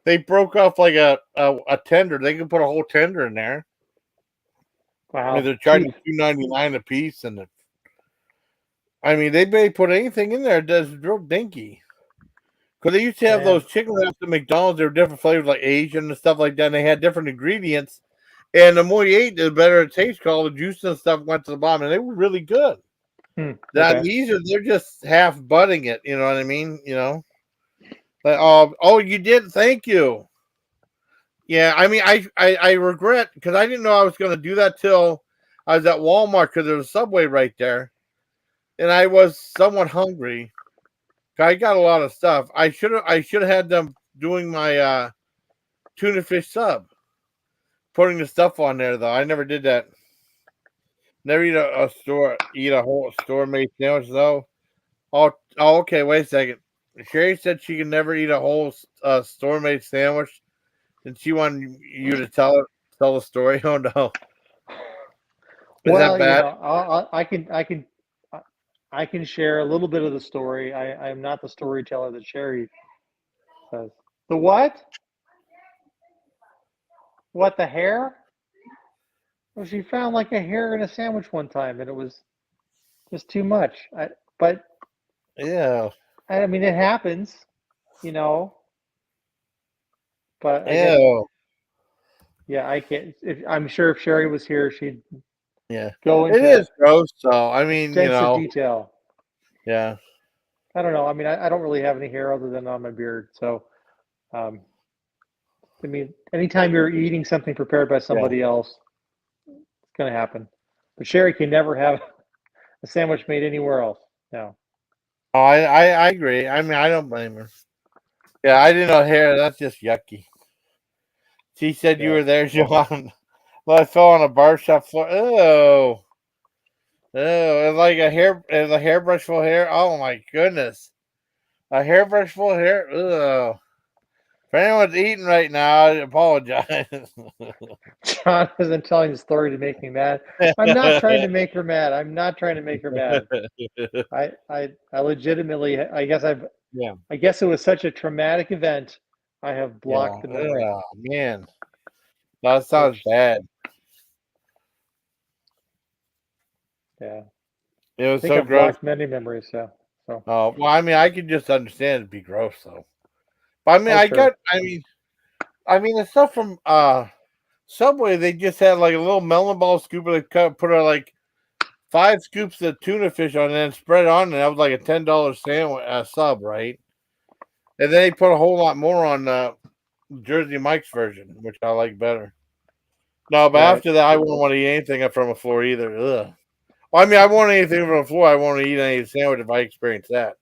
they broke off like a tender. They can put a whole tender in there. I mean, Wow, they're charging cheap. $2.99 a piece, and I mean they may put anything in there that's real dinky. Because they used to have Man, those chicken wraps at McDonald's. They were different flavors, like Asian and stuff like that. And they had different ingredients, and the more you ate, the better it tasted. All the juice and stuff went to the bottom, and they were really good. Now okay. they're just half butting it. You know what I mean? You know. Like, oh, you did. Thank you. Yeah, I mean, I regret because I didn't know I was going to do that till I was at Walmart because there was a Subway right there, and I was somewhat hungry. I got a lot of stuff. I should have had them doing my tuna fish sub, putting the stuff on there though. I never did that. Never eat a whole store made sandwich though. Okay. Wait a second. Sherry said she can never eat a whole store made sandwich. Did she want you to tell the story? Oh no, is that Well, you bad? know, I can share a little bit of the story. I'm not the storyteller that Sherry says. The what? What, the hair? Well, she found like a hair in a sandwich one time, and it was just too much. But Yeah, I mean, it happens, you know. But I guess, ew, yeah, I can't. I'm sure if Sherry was here, she'd yeah. go It into is gross though. I mean, extensive detail. yeah, I don't know. I mean, I don't really have any hair other than on my beard. So, um, I mean, anytime you're eating something prepared by yeah. somebody else, it's going to happen. But Sherry can never have a sandwich made anywhere else. No. Oh, I agree. I mean, I don't blame her. Yeah, I didn't know hair. That's just yucky. She said you Yeah. were there, John. Well, I fell on a bar shop floor. Oh, oh, it's like it's a hairbrush full of hair. Oh my goodness, a hairbrush full of hair. Oh, if anyone's eating right now, I apologize. John isn't telling the story to make me mad. I'm not trying to make her mad. I'm not trying to make her mad. I legitimately, Yeah, I guess it was such a traumatic event. I have yeah. blocked the memory, Oh man, that sounds which, bad. yeah, It I was think so I've gross. blocked many memories. So, Oh well, I mean, I could just understand it'd be gross though. But I mean, oh, sure. I mean, the stuff from Subway, they just had like a little melon ball scoop, and they put like 5 scoops of tuna fish on it and spread it on, and that was like a $10 sandwich sub, right? And then they put a whole lot more on Jersey Mike's version, which I like better. No, but Right. after that, I wouldn't want to eat anything from a floor either. Ugh. Well, I mean, I won't eat anything from the floor. I won't eat any sandwich if I experience that.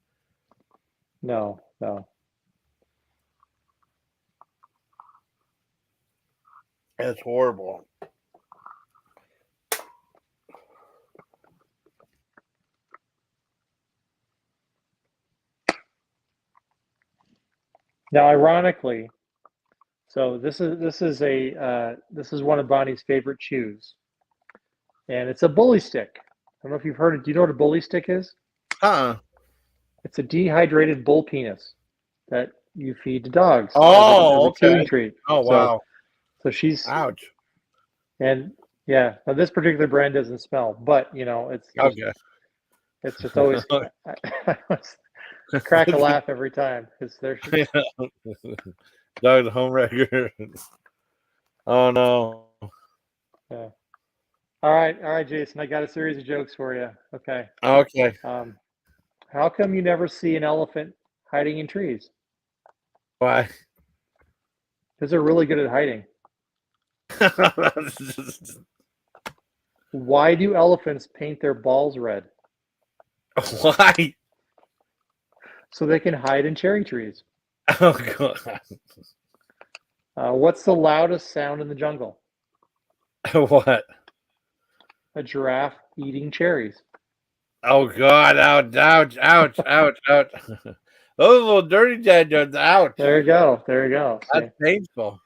No, no. That's horrible. Now, ironically, so this is one of Bonnie's favorite chews, and it's a bully stick. don't know if you've heard it. Do you know what a bully stick is? Uh-uh. It's a dehydrated bull penis that you feed to dogs as Oh, a chewing okay. treat. Oh, wow. So she's Ouch. and yeah. Now this particular brand doesn't smell, but Okay. it's just always I always crack a laugh every time because there's Dog the home wrecker. Oh, no. yeah. All right, Jason. I got a series of jokes for you. Okay. Okay. Um, how come you never see an elephant hiding in trees? Why? Because they're really good at hiding. Why do elephants paint their balls red? Why? So they can hide in cherry trees. Oh, God. What's the loudest sound in the jungle? What? A giraffe eating cherries. Oh, God. Ouch, ouch, ouch, ouch, ouch. Those little dirty dad jokes. Ouch. There you go. There you go. That's See? painful.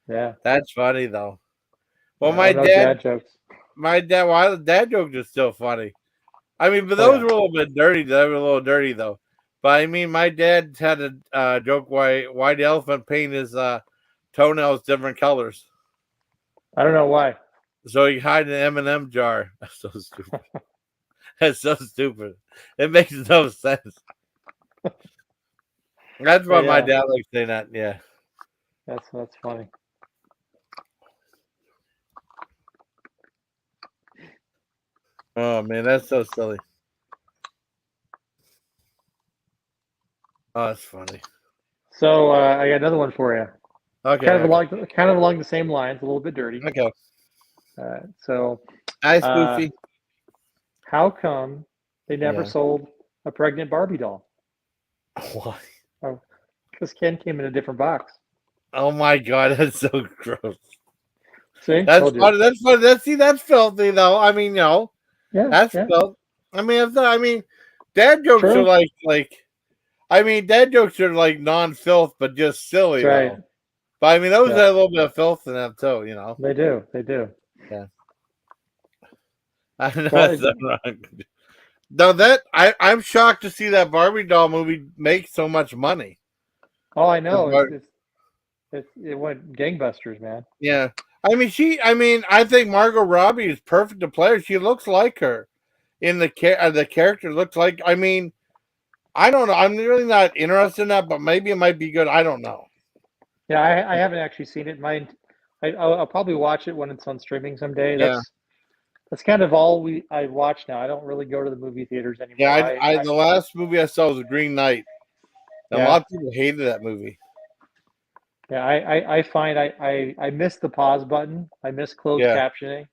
Yeah. That's funny, though. Well, No, no dad jokes. why the dad jokes are still funny. I mean, but Oh those yeah. were a little bit dirty. They were a little dirty, though. But I mean, my dad had a joke why the elephant paint his toenails different colors, I don't know why. so he hide an M&M jar. That's so stupid. That's so stupid. It makes no sense. That's But why my yeah, dad likes saying that. Yeah. that's funny. Oh man, that's so silly. Oh, that's funny. So I got another one for you. Okay. Okay. Kind of along the same lines, a little bit dirty. Okay. So Hi, uh, Spoofy. how come they never Yeah. sold a pregnant Barbie doll? Why? Oh, because Ken came in a different box. Oh my God, that's so gross. See, That's told you. funny. That's funny. That's filthy though. I mean, Yeah, that's yeah, filth. I mean, dad jokes are true. I mean, dad jokes are like non-filth, but just That's silly right. though. But I mean, those Yeah, have a little bit of filth in them too. they do. They do. Yeah, I know Well, that's so wrong. No, I'm shocked to see that Barbie doll movie make so much money. all I know Bar- it went gangbusters, man. Yeah, I mean, I think Margot Robbie is perfect to play her. She looks like her in the character. Looks like. I mean, I don't know. I'm really not interested in that, but maybe it might be good. I don't know. Yeah, I haven't actually seen it. I'll probably watch it when it's on streaming someday. Yeah, That's kind of all I watch now. I don't really go to the movie theaters yeah. anymore. The last movie I saw was Green Knight, and a Yeah, lot of people hated that movie. yeah. I find I miss the pause button. I miss closed Yeah, captioning,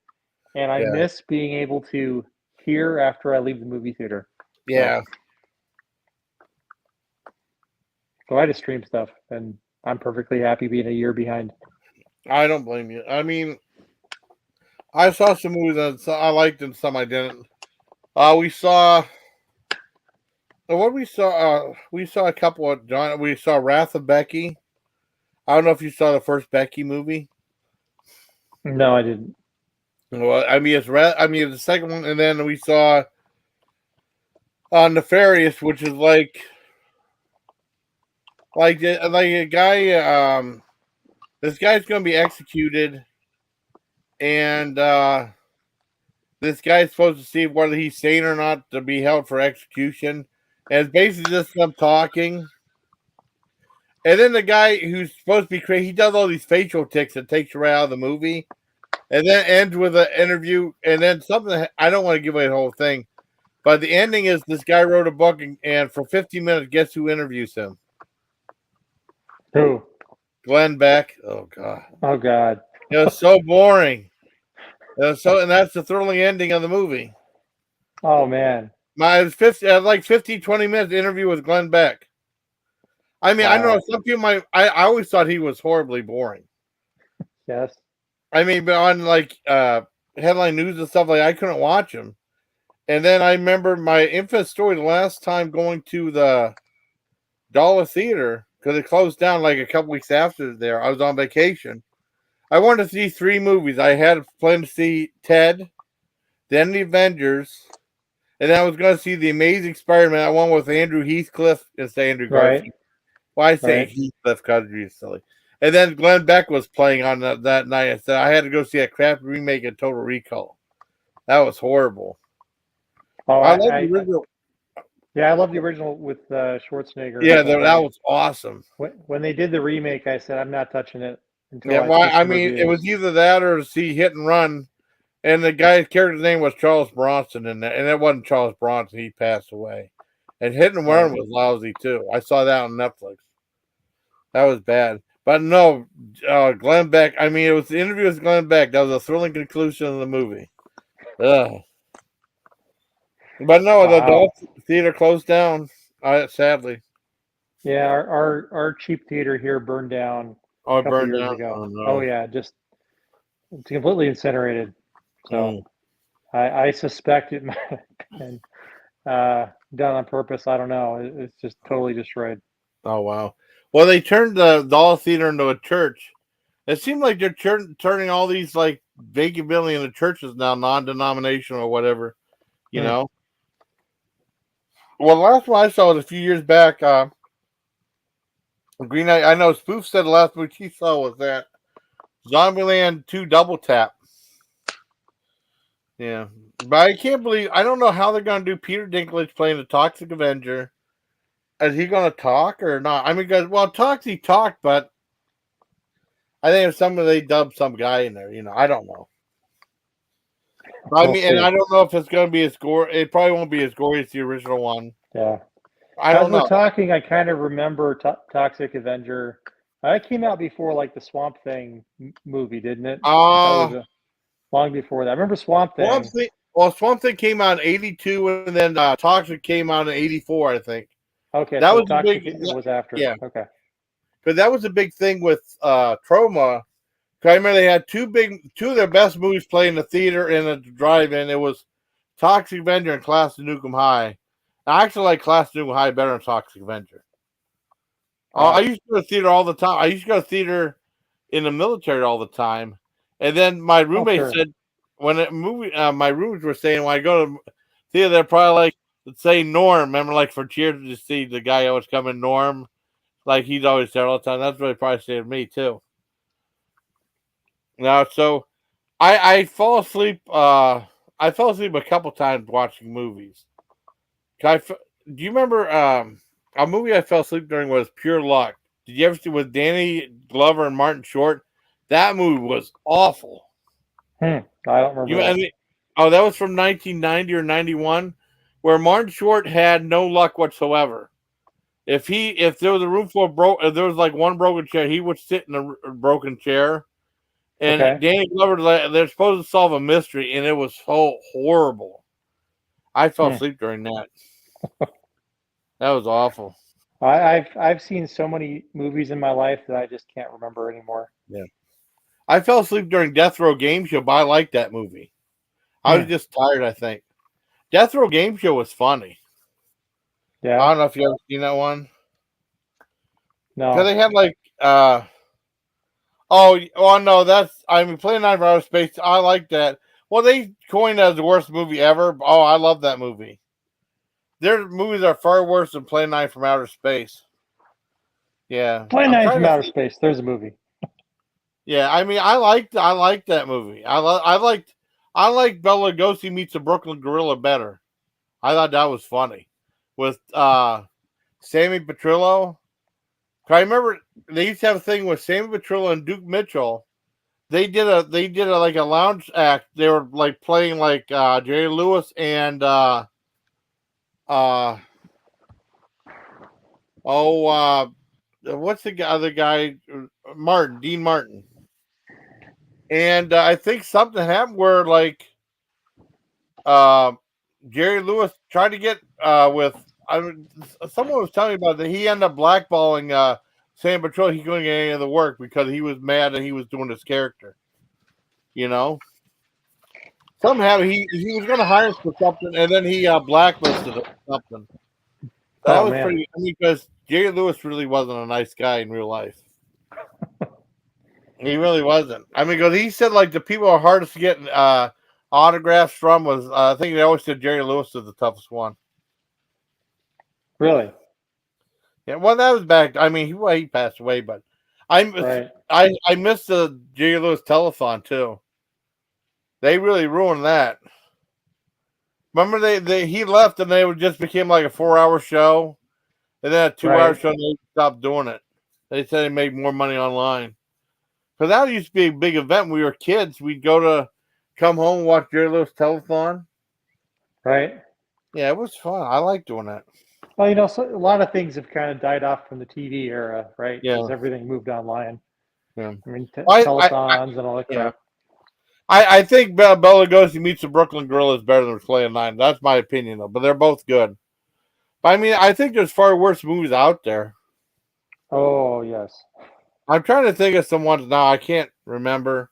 and I yeah, miss being able to hear after I leave the movie theater. So, yeah. so I just stream stuff, and I'm perfectly happy being a year behind. I don't blame you. I mean, I saw some movies that I liked and some I didn't. We saw what we saw. We saw a couple of John. We saw Wrath of Becky. I don't know if you saw the first Becky movie. No, I didn't. Well, I mean, I mean, the second one, and then we saw Nefarious, which is like a guy. This guy's going to be executed, and this guy's supposed to see whether he's sane or not to be held for execution. And it's basically just them talking. And then the guy who's supposed to be crazy, he does all these facial tics that takes you right out of the movie. And then ends with an interview. And then something, I don't want to give away the whole thing. But the ending is this guy wrote a book, and for 15 minutes, guess who interviews him? Who? Glenn Beck. Oh, God. Oh God. It was so boring. And that's the thrilling ending of the movie. Oh man. It was 50, like 15, 20 minutes interview with Glenn Beck. I mean, I don't know. Wow. Some people I always thought he was horribly boring. Yes. I mean, but on headline news and stuff, I couldn't watch him. And then I remember my infamous story the last time going to the Dollar Theater, because it closed down like a couple weeks after there. I was on vacation. I wanted to see 3 movies. I had planned to see Ted, then the Avengers, and then I was going to see the Amazing Spider-Man. I went with Andrew Heathcliff instead of Andrew Right. Garfield. Well, I say Right. Heathcliff because he's silly. And then Glenn Beck was playing on that night. I said I had to go see a crap remake of Total Recall. That was horrible. Oh, I love the original. yeah, I love the original with Schwarzenegger, Yeah, but that was awesome. when they did the remake, I said I'm not touching it until Yeah, I well, see I some mean, it reviews. was either that or see Hit and Run, and the guy's character's name was Charles Bronson, and it wasn't Charles Bronson. He passed away, and Hit and Run Right. was lousy too. I saw that on Netflix. That was bad. But no, Glenn Beck. I mean, it was the interview with Glenn Beck. That was a thrilling conclusion of the movie. Ugh. But no, the Wow. adult theater closed down. Sadly. Yeah, our cheap theater here burned down Oh, a it couple burned years down. ago. Oh Oh no. yeah, just it's completely incinerated. So Mm. I suspect it might have been done on purpose. I don't know. It's just totally destroyed. Oh wow. Well, they turned the doll theater into a church. It seemed like they're turning all these like vacant buildings into churches now, non-denominational or whatever. You Hmm. know. Well, the last one I saw was a few years back. Green Knight. I know Spoof said the last movie he saw was that Zombieland 2 Double Tap. Yeah, but I can't believe I don't know how they're gonna do Peter Dinklage playing the Toxic Avenger. Is he gonna talk or not? I mean, because well, he talked, but I think if they dubbed some guy in there, I don't know. I We'll mean, and see. I don't know if it's gonna be as gory. It probably won't be as gory as the original one. Yeah. I As don't we're know. talking, I kind of remember Toxic Avenger. That came out before like the Swamp Thing movie, didn't it? That was Uh long before that. I remember Swamp Swamp Thing. Thing. Well, Swamp Thing came out in '82, and then Toxic came out in '84, I think. Okay, That so was a Toxic big, it was after. yeah, Okay. because that was a big thing with Trauma. I remember they had two of their best movies playing in the theater and at the drive-in. It was Toxic Avenger and Class of Nukem High. I actually like Class of Nukem High better than Toxic Avenger. I Wow. used to go to theater all the time. I used to go to theater in the military all the time. And then my Oh, roommate sure. said when my roommates were saying when I go to theater, they're probably like, let's say Norm. Remember, like for Cheers to see the guy always coming, Norm, like he's always there all the time. That's what they probably say to me too. Now, so I fall asleep. I fell asleep a couple times watching movies. Do you remember a movie I fell asleep during was Pure Luck? Did you ever see with Danny Glover and Martin Short? That movie was awful. I don't remember You I that. mean, oh, that was from 1990 or 91, where Martin Short had no luck whatsoever. If there was a room full of if there was like one broken chair, he would sit in a broken chair. And Okay. Danny Glover, they're supposed to solve a mystery, and it was so horrible. I fell Hmm. asleep during that. That was awful. I've seen so many movies in my life that I just can't remember anymore. Yeah. I fell asleep during Death Row Game Show, but I liked that movie. I was Hmm. just tired, I think. Death Row Game Show was funny. I Yeah. don't know if you ever seen that one. Because No. they had like oh no, I mean Plane 9 from Outer Space, I like that. Well, they coined it as the worst movie ever. Oh, I love that movie. Their movies are far worse than Plane 9 from Outer Space. Yeah. Plane I'm 9 trying from to Outer think. Space. There's a movie. Yeah, I mean I liked that movie. I liked Bela Lugosi meets the Brooklyn Gorilla better. I thought that was funny. With Sammy Petrillo. I remember they used to have a thing with Sammy Petrillo and Duke Mitchell. They did a like a lounge act. They were like playing like Jerry Lewis and uh oh what's the other guy Dean Martin. And I think something happened where like uh, Jerry Lewis tried to get with I mean, someone was telling me about that he ended up blackballing Sam Patrol. He couldn't get any of the work because he was mad that he was doing his character. You know, somehow he was going to hire us for something, and then he blacklisted him for something. That Oh was man. pretty. I mean, because Jerry Lewis really wasn't a nice guy in real life. He really wasn't. I mean, because he said like the people are hardest to get autographs from was I think they always said Jerry Lewis is the toughest one. Really? Yeah, well, that was back. I mean, he passed away, but Right. I missed the Jerry Lewis telethon too. They really ruined that. Remember, he left and they just became like a 4-hour show, and then a 2-hour Right. show. And they stopped doing it. They said they made more money online. Because that used to be a big event when we were kids. We'd come home and watch Jerry Lewis telethon. Right. Yeah, it was fun. I like doing that. Well, so a lot of things have kind of died off from the TV era, right? Yeah, Because everything moved online. yeah. I mean, I telethons and all that yeah. crap. I think Bela Lugosi meets the Brooklyn Gorilla is better than Playing Nine. That's my opinion, though. But they're both good. But I mean, I think there's far worse movies out there. Oh, yes. I'm trying to think of some ones now. I can't remember.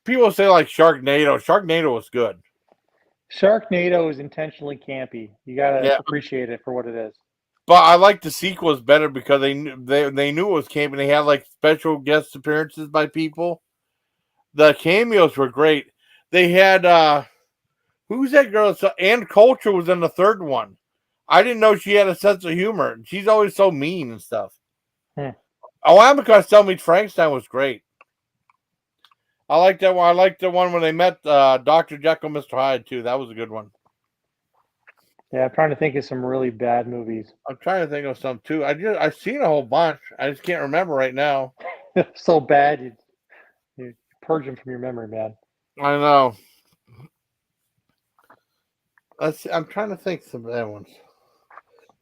People say like Sharknado. Sharknado was good. Sharknado is intentionally campy. You got to Yeah, appreciate it for what it is. but I like the sequels better because they knew it was campy. They had like special guest appearances by people. The cameos were great. They had who's that girl? So Ann Coulter was in the third one. I didn't know she had a sense of humor. She's always so mean and stuff. Hmm. Oh, Abaco's Tell Me Frankenstein was great. I like that one. I like the one when they met Dr. Jekyll, Mr. Hyde too. That was a good one. Yeah, I'm trying to think of some really bad movies. I'm trying to think of some too. I've seen a whole bunch. I just can't remember right now. So bad, you purge them from your memory, man. I know. I'm trying to think some bad ones.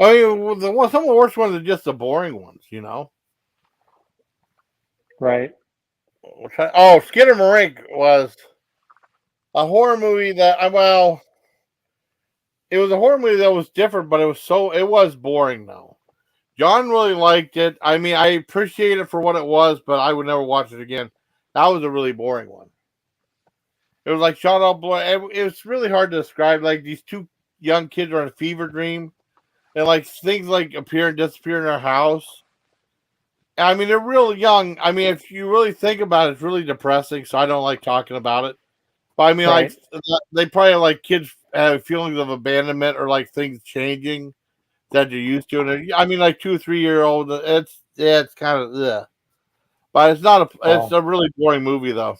I mean, some of the worst ones are just the boring ones, you know. Right. Oh, Skinamarink was a horror movie that it was a horror movie that was different, but it was boring though. John really liked it. I mean, I appreciate it for what it was, but I would never watch it again. That was a really boring one. It was like shot up. It was really hard to describe. Like these two young kids are in a fever dream, and like things like appear and disappear in their house. I mean, they're real young. I mean, if you really think about it, it's really depressing. So I don't like talking about it. But I mean, like Right. they probably like kids have feelings of abandonment or like things changing that you're used to. And I mean, like 2 or 3 year old, it's kind of but it's not it's Oh. a really boring movie though.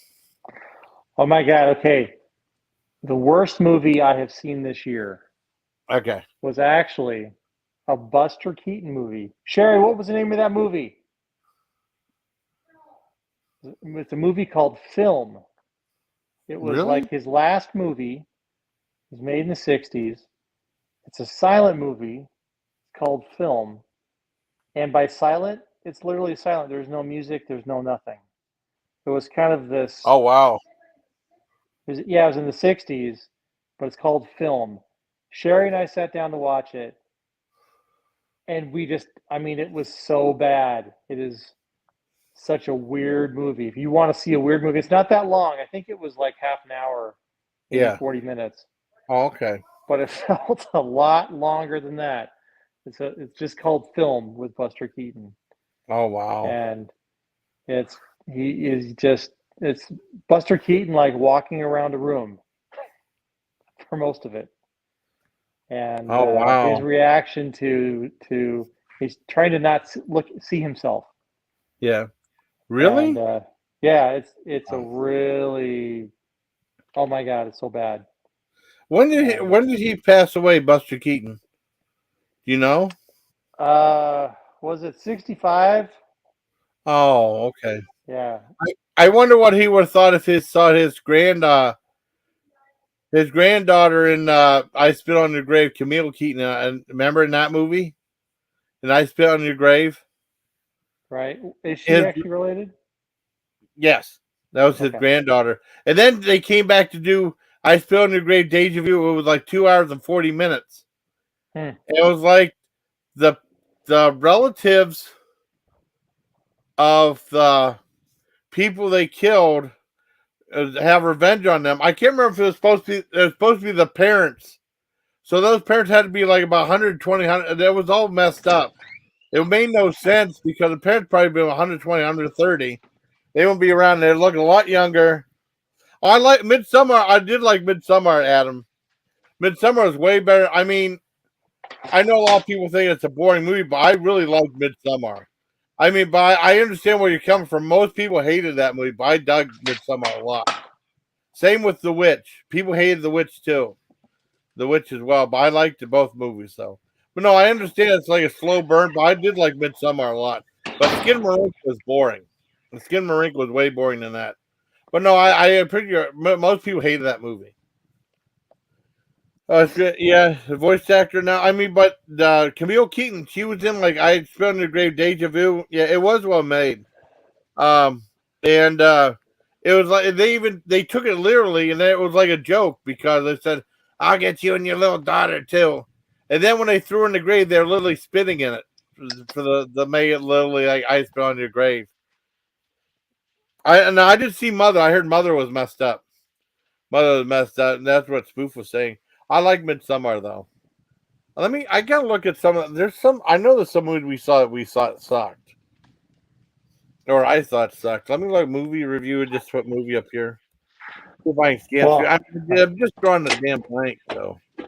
Oh my God. Okay. The worst movie I have seen this year Okay, was actually a Buster Keaton movie. Sherry, what was the name of that movie? It's a movie called Film. It was really? like his last movie. It was made in the 60s. It's a silent movie called Film. And by silent, it's literally silent. There's no music, there's no nothing. It was kind of this, Oh wow, it was in the 60s, but it's called Film. Sherry and I sat down to watch it, and it was so bad. It is such a weird movie. If you want to see a weird movie, it's not that long. I think it was like half an hour, maybe yeah. 40 minutes, Oh, okay. but it felt a lot longer than that. It's just called Film with Buster Keaton, Oh wow. and it's he is just it's Buster Keaton like walking around a room for most of it, and Oh his wow. reaction to he's trying to not see himself, Yeah. and Really? yeah, it's a Oh. really, oh my God, it's so bad. And When did he pass away, Buster Keaton? Do you know? was it 65? Oh, okay. Yeah. I wonder what he would have thought if he saw his granddaughter in I Spit on Your Grave, Camille Keaton. And remember in that movie? And I Spit on Your Grave? Right. Is she His actually related? Yes, that was his Okay. granddaughter. And then they came back to do I Spit on Your Grave Deja Vu. It was like 2 hours and 40 minutes. Hmm. It was like the the relatives of the people they killed have revenge on them. I can't remember if it was supposed to be the parents. So those parents had to be like about 120, 100. It was all messed up. It made no sense because the parents probably been 120, 130. They won't be around. They're looking a lot younger. I like Midsummer. I did like Midsummer, Adam. Midsummer is way better. I mean, I know a lot of people think it's a boring movie, but I really like Midsummer. I mean, but I understand where you're coming from. Most people hated that movie, but I dug Midsummer a lot. Same with The Witch. People hated The Witch too. The Witch as well, but I liked both movies though. But no, I understand it's like a slow burn, but I did like Midsummer a lot. But Skinamarink was boring. Skinamarink was way boring than that. But no, I am pretty sure most people hated that movie. Yeah, the voice actor now. I mean, but Camille Keaton, she was in like I Spelled in the Grave, Deja Vu. Yeah, it was well made. Um, and it was like they took it literally, and then it was like a joke because they said, "I'll get you and your little daughter too." And then when they threw her in the grave, they're literally spitting in it for the make it literally like I Spelled in Your Grave. I did see Mother. I heard Mother was messed up. Mother was messed up, and that's what Spoof was saying. I like Midsummer though. I gotta look at some of there's some I know there's some movies we saw it sucked. Or I thought sucked. Let me look movie review and just put movie up here. See if I can scan through. Well, I'm just drawing the damn blank, so I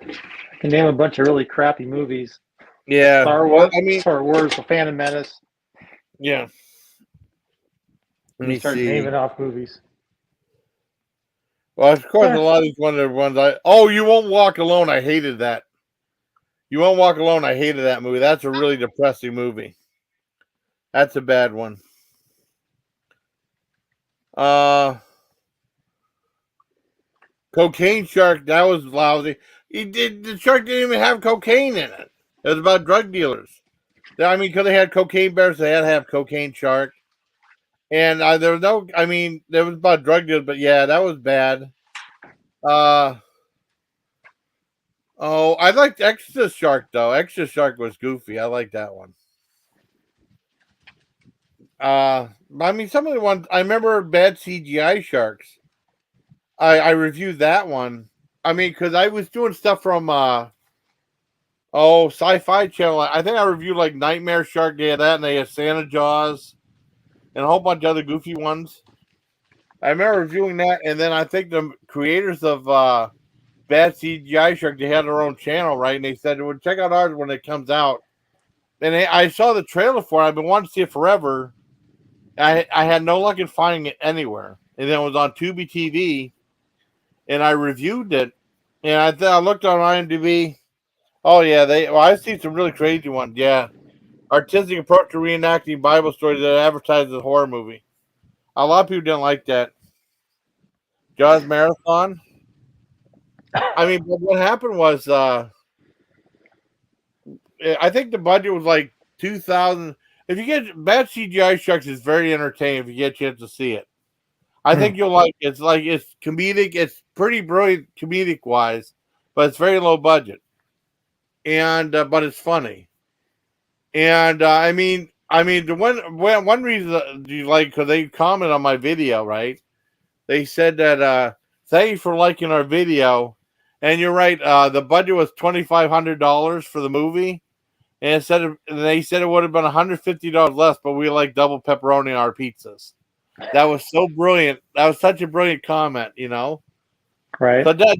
can name a bunch of really crappy movies. yeah. Well, I mean, Star Wars, The Phantom Menace. yeah. Let You me start see. naming off movies. Well, of course, a Eh, lot of these ones. You Won't Walk Alone. I hated that. You Won't Walk Alone. I hated that movie. That's a really depressing movie. That's a bad one. Uh, Cocaine Shark. That was lousy. The shark didn't even have cocaine in it. It was about drug dealers. I mean, because they had cocaine bears, they had to have cocaine shark. And there was no. I mean, there was about drug dealers, but yeah, that was bad. Uh oh, I liked Extra Shark though. Extra Shark was goofy. I like that one. I mean, some of the ones I remember bad CGI sharks. I reviewed that one. I mean, because I was doing stuff from Sci-Fi Channel. I think I reviewed like Nightmare Shark. They had that, and they had Santa Jaws and a whole bunch of other goofy ones. I remember reviewing that, and then I think the creators of Bad CGI Shark, they had their own channel, right? And they said, "Well, check out ours when it comes out." And I saw the trailer for it. I've been wanting to see it forever. I had no luck in finding it anywhere, and then it was on Tubi TV, and I reviewed it. And I looked on IMDb. Oh yeah, I see some really crazy ones. Yeah, artistic approach to reenacting Bible stories that advertised as a horror movie. A lot of people didn't like that. Jaws Marathon. I mean, but what happened was, I think the budget was like 2,000. If you get bad CGI sharks, is very entertaining if you get a chance to see it. I hmm. think you'll like it. It's comedic. It's pretty brilliant comedic wise, but it's very low budget, and but it's funny. And the one reason you like because they comment on my video, right? They said that thank you for liking our video, and you're right. The budget was $2,500 for the movie, and they said it would have been $150 less, but we like double pepperoni on our pizzas. That was so brilliant. That was such a brilliant comment, you know. Right. So that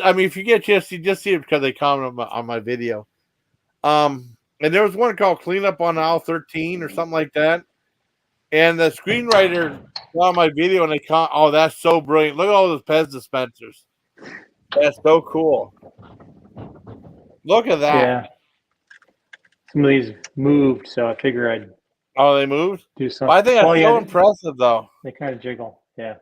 I mean, if you get a chance, you just see it because they commented on my video. And there was one called "Clean Up on Aisle 13" or something like that. And the screenwriter saw my video and oh, that's so brilliant! Look at all those Pez dispensers. That's so cool. Look at that. Yeah. Some of these moved, so I figure I'd Oh, they moved. do But I something. think Well, that's so yeah, impressive, though. they kind of jiggle. Yeah.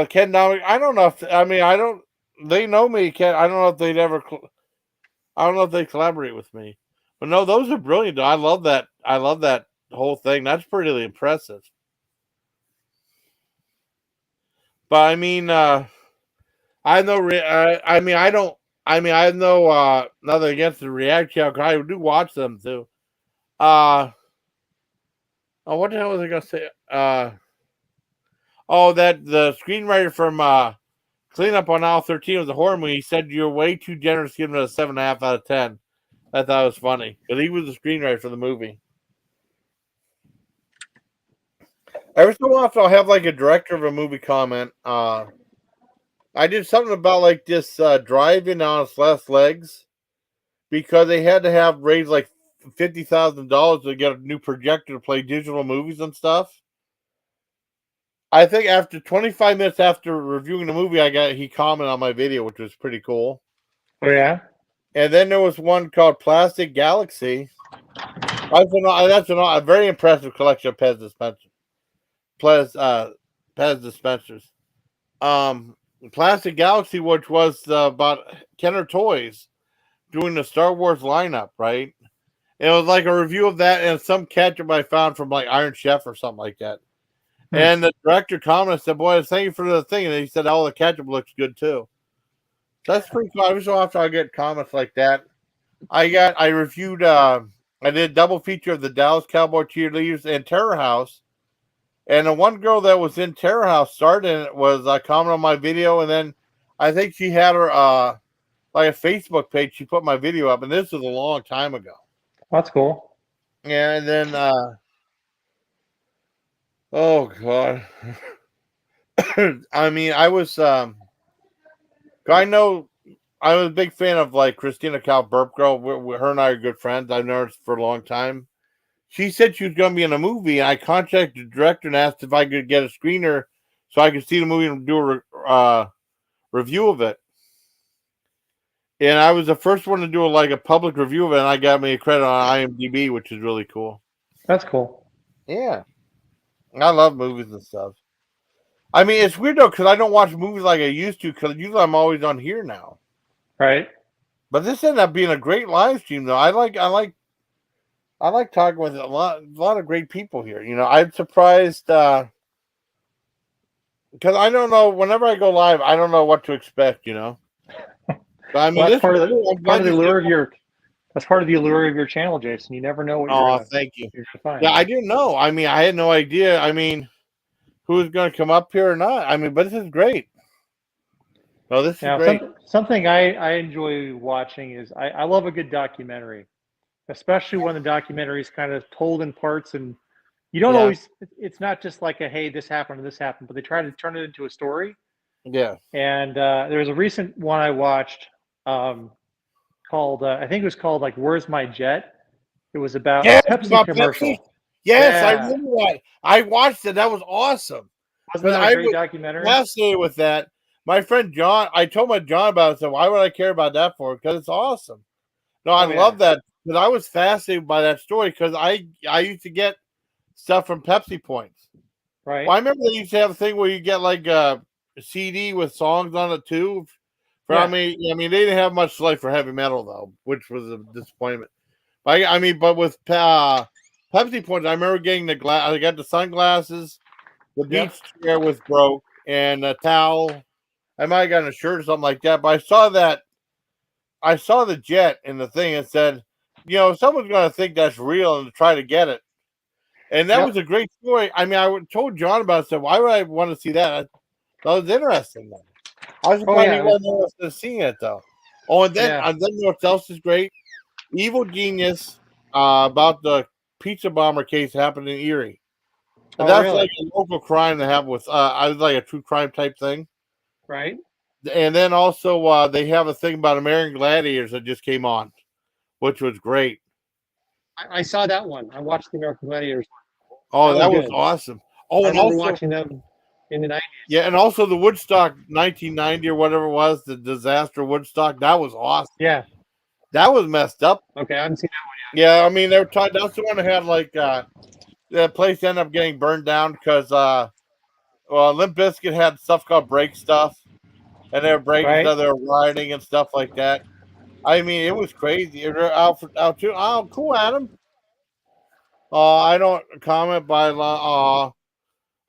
Ken Dominic, I don't know if I mean I don't. They know me, Ken. I don't know if they'd ever. I don't know if they collaborate with me. But no, those are brilliant. Though. I love that. I love that whole thing. That's pretty impressive. But I mean, I know. I mean, I don't. I mean, I have no nothing against the React channel. 'Cause I do watch them too. Uh oh, what the hell was I gonna say? Oh, that the screenwriter from Clean Up on Aisle 13 was a horror movie. He said you're way too generous, giving it a 7.5 out of 10. I thought it was funny because he was the screenwriter for the movie. Every so often, I'll have like a director of a movie comment. I did something about like this driving on its last legs because they had to have raised like $50,000 to get a new projector to play digital movies and stuff. I think after 25 minutes after reviewing the movie, he commented on my video, which was pretty cool. Oh yeah. And then there was one called Plastic Galaxy. That's a very impressive collection of Pez dispensers. Pez dispensers. Um, Plastic Galaxy, which was about Kenner Toys doing the Star Wars lineup, right? It was like a review of that and some ketchup I found from like Iron Chef or something like that. And the director commented, said, "Boy, thank you for the thing." And he said, "Oh, the ketchup looks good too." So that's pretty cool. Every so often I get comments like that. I reviewed. I did a double feature of the Dallas Cowboy cheerleaders and Terror House. And the one girl that was in Terror House started in it was commenting on my video, and then I think she had her like a Facebook page. She put my video up, and this was a long time ago. That's cool. And then oh god, I mean, I know I was a big fan of like Christina Cal Burp Girl. Her and I are good friends. I've known her for a long time. She said she was going to be in a movie, and I contacted the director and asked if I could get a screener so I could see the movie and do a review of it. And I was the first one to do a public review of it, and I got me a credit on IMDb, which is really cool. That's cool. Yeah, I love movies and stuff. I mean, it's weird though because I don't watch movies like I used to because usually I'm always on here now. Right. But this ended up being a great live stream though. I like talking with a lot of great people here. You know, I'm surprised because I don't know. Whenever I go live, I don't know what to expect. You know, but I mean, Well, this is cool. I'm glad you did. That's part of the allure of your channel, Jason. You never know what Oh, thank you. you're gonna find. Yeah, I didn't know. I mean, I had no idea. I mean, who's going to come up here or not? I mean, but this is great. No, this is Now, great. something I enjoy watching is I love a good documentary, especially when the documentary is kind of told in parts and you don't Yeah, always, it's not just like a, hey, this happened or this happened, but they try to turn it into a story. yeah. And there was a recent one I watched called, I think it was called like, Where's My Jet? It was about a Yes, Pepsi about Pepsi. commercial. Yes, I Yeah. remember that. I watched it. That was awesome. Wasn't Because that a I great was documentary? fascinated with that. My friend John, I told my John about it. So why would I care about that for? Because it's awesome. No, I Oh, yeah. love that because I was fascinated by that story because I used to get stuff from Pepsi Points. Right. Well, I remember they used to have a thing where you get like a CD with songs on it too. Yeah. I mean, they didn't have much life for heavy metal though, which was a disappointment. I mean, but with Pepsi Points, I remember getting the glass. I got the sunglasses. The Yep. beach chair was broke, and a towel. I might have gotten a shirt or something like that. But I saw that. I saw the jet in the thing and said, you know, someone's going to think that's real and try to get it. And that was Yep. a great story. I mean, told John about it. Said, why would I want to see that? That was interesting. Then. I was Oh, surprised he yeah. wasn't interested in seeing it though. Oh, Yeah. and then what else is great? Evil Genius about the pizza bomber case happened in Erie. And Oh, that's like really? a local crime that happened with I was like a true crime type thing. Right. And then also they have a thing about American Gladiators that just came on, which was great. I saw that one. I watched the American Gladiators. Oh, That was that was good. awesome. Oh, I and remember also watching them in the 90s. yeah, and also the Woodstock 1990 or whatever it was, the disaster Woodstock, that was awesome. Yeah. That was messed up. Okay. I haven't seen that Yeah, I mean they were talking. That's the one that had like the place ended up getting burned down because well, Limp Bizkit had stuff called break stuff, and they were one breaking yet. stuff, they were rioting and stuff like that. I mean, it was crazy. Oh, cool, Adam. I don't comment by law.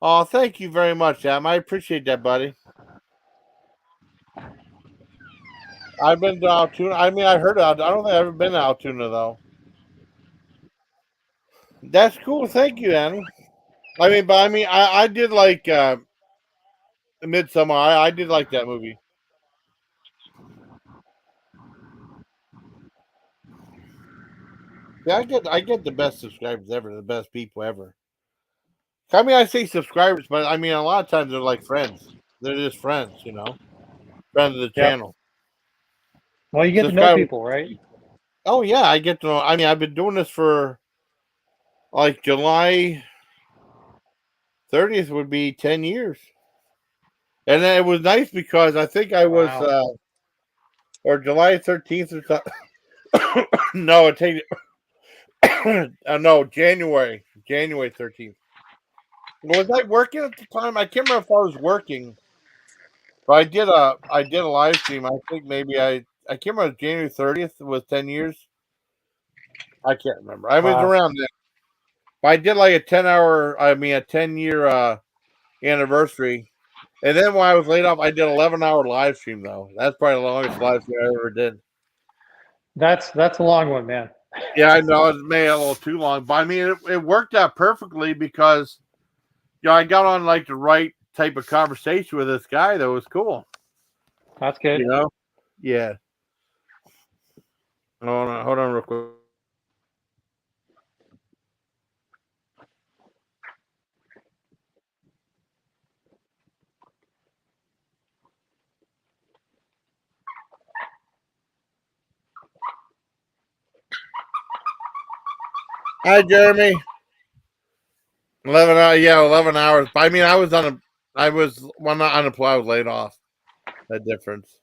Oh, thank you very much, Adam. I appreciate that, buddy. I've been to Altoona. I mean, I heard I don't think I've ever been to Altoona though. That's cool. Thank you, Adam. I mean, but I mean, I did like Midsummer. I did like that movie. Yeah, I get the best subscribers ever, the best people ever. I mean, I say subscribers, but I mean, a lot of times they're like friends. They're just friends, friends of the Yep. channel. Well, you get to know Subscribers. people, right? Oh yeah, I get to know. I mean, I've been doing this for like July 30th would be 10 years, and then it was nice because I think I was Wow. or July 13th or something. No, it takes no January 13th. Was I working at the time? I can't remember if I was working, but I did a live stream. I think maybe I can't remember. January 30th was 10 years. I can't remember. I was Wow. around then. But I did like a 10 hour. I mean a 10 year anniversary. And then when I was laid off, I did 11-hour live stream though. That's probably the longest live stream I ever did. That's a long one, man. Yeah, I know it made it a little too long, but I mean it worked out perfectly because I got on like the right type of conversation with this guy that was cool. That's good. Yeah. Hold on real quick. Hi, Jeremy. 11 hours. Yeah, 11 hours. But I mean, I was not unemployed. I was laid off. That difference.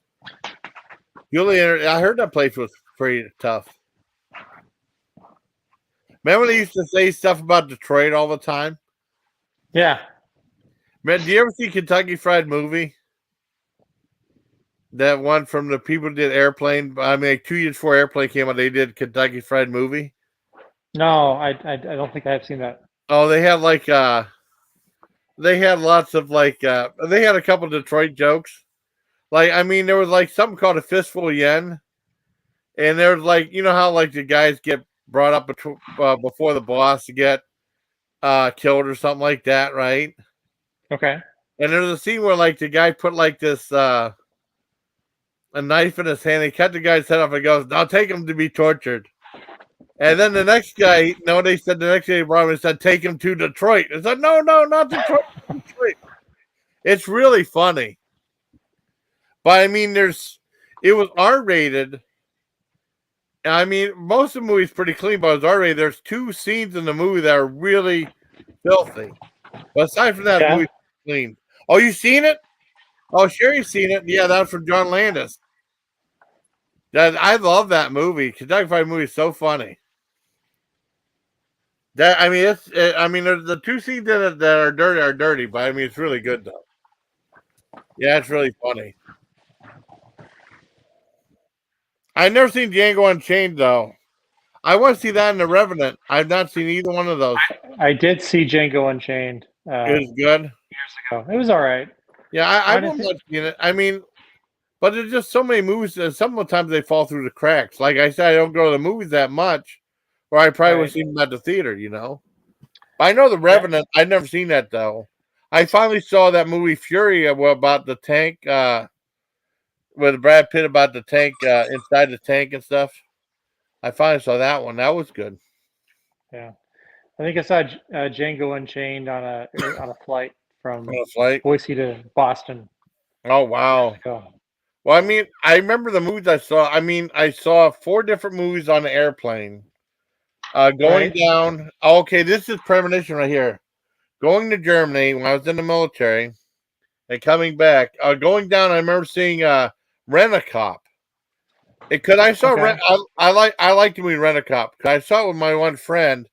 I heard that place was pretty tough. Remember they used to say stuff about Detroit all the time? Yeah. Man, do you ever see Kentucky Fried Movie? That one from the people who did Airplane. I mean, like 2 years before Airplane came out, they did Kentucky Fried Movie. No, I don't think I've seen that. Oh, they had they had lots of they had a couple Detroit jokes. Like, I mean, there was like something called a fistful of yen, and there was like, how like the guys get brought up before the boss to get killed or something like that, right? Okay. And there's a scene where like the guy put like this a knife in his hand. He cut the guy's head off and goes, "I'll take him to be tortured." And then the next guy, no, they said the next day brought him and said, "Take him to Detroit." I said, "No, not Detroit. Detroit." It's really funny, but I mean, it was R-rated. I mean, most of the movie's pretty clean, but it was R-rated. There's 2 scenes in the movie that are really filthy. But aside from that, the Yeah. movie's clean. Oh, you seen it? Oh, Sherry's seen it. Yeah, that's from John Landis. I love that movie. Kentucky Fried Movie is so funny. I mean, I mean, there's the 2 scenes in it that are dirty, but I mean, it's really good though. Yeah, it's really funny. I've never seen Django Unchained though. I want to see that in The Revenant. I've not seen either one of those. I did see Django Unchained It was good. years ago. It was all right. Yeah, I Trying to wouldn't think. mind seeing it. I mean, but there's just so many movies that sometimes they fall through the cracks. Like I said, I don't go to the movies that much, or I probably would have Right. seen them at the theater. I know The Yeah. Revenant. I've never seen that though. I finally saw that movie Fury about the tank, with Brad Pitt about the tank, inside the tank and stuff. I finally saw that one. That was good. Yeah. I think I saw Django Unchained on a flight On from a flight. Boise to Boston Oh years wow. ago. Well, I mean, I remember the movies I saw. I mean, I saw 4 different movies on the airplane. Going Right. down. Okay, this is premonition right here. Going to Germany when I was in the military and coming back. Going down, I remember seeing Rent a Cop. Because I saw Okay. I like the movie Rent a Cop because I saw it with my one friend.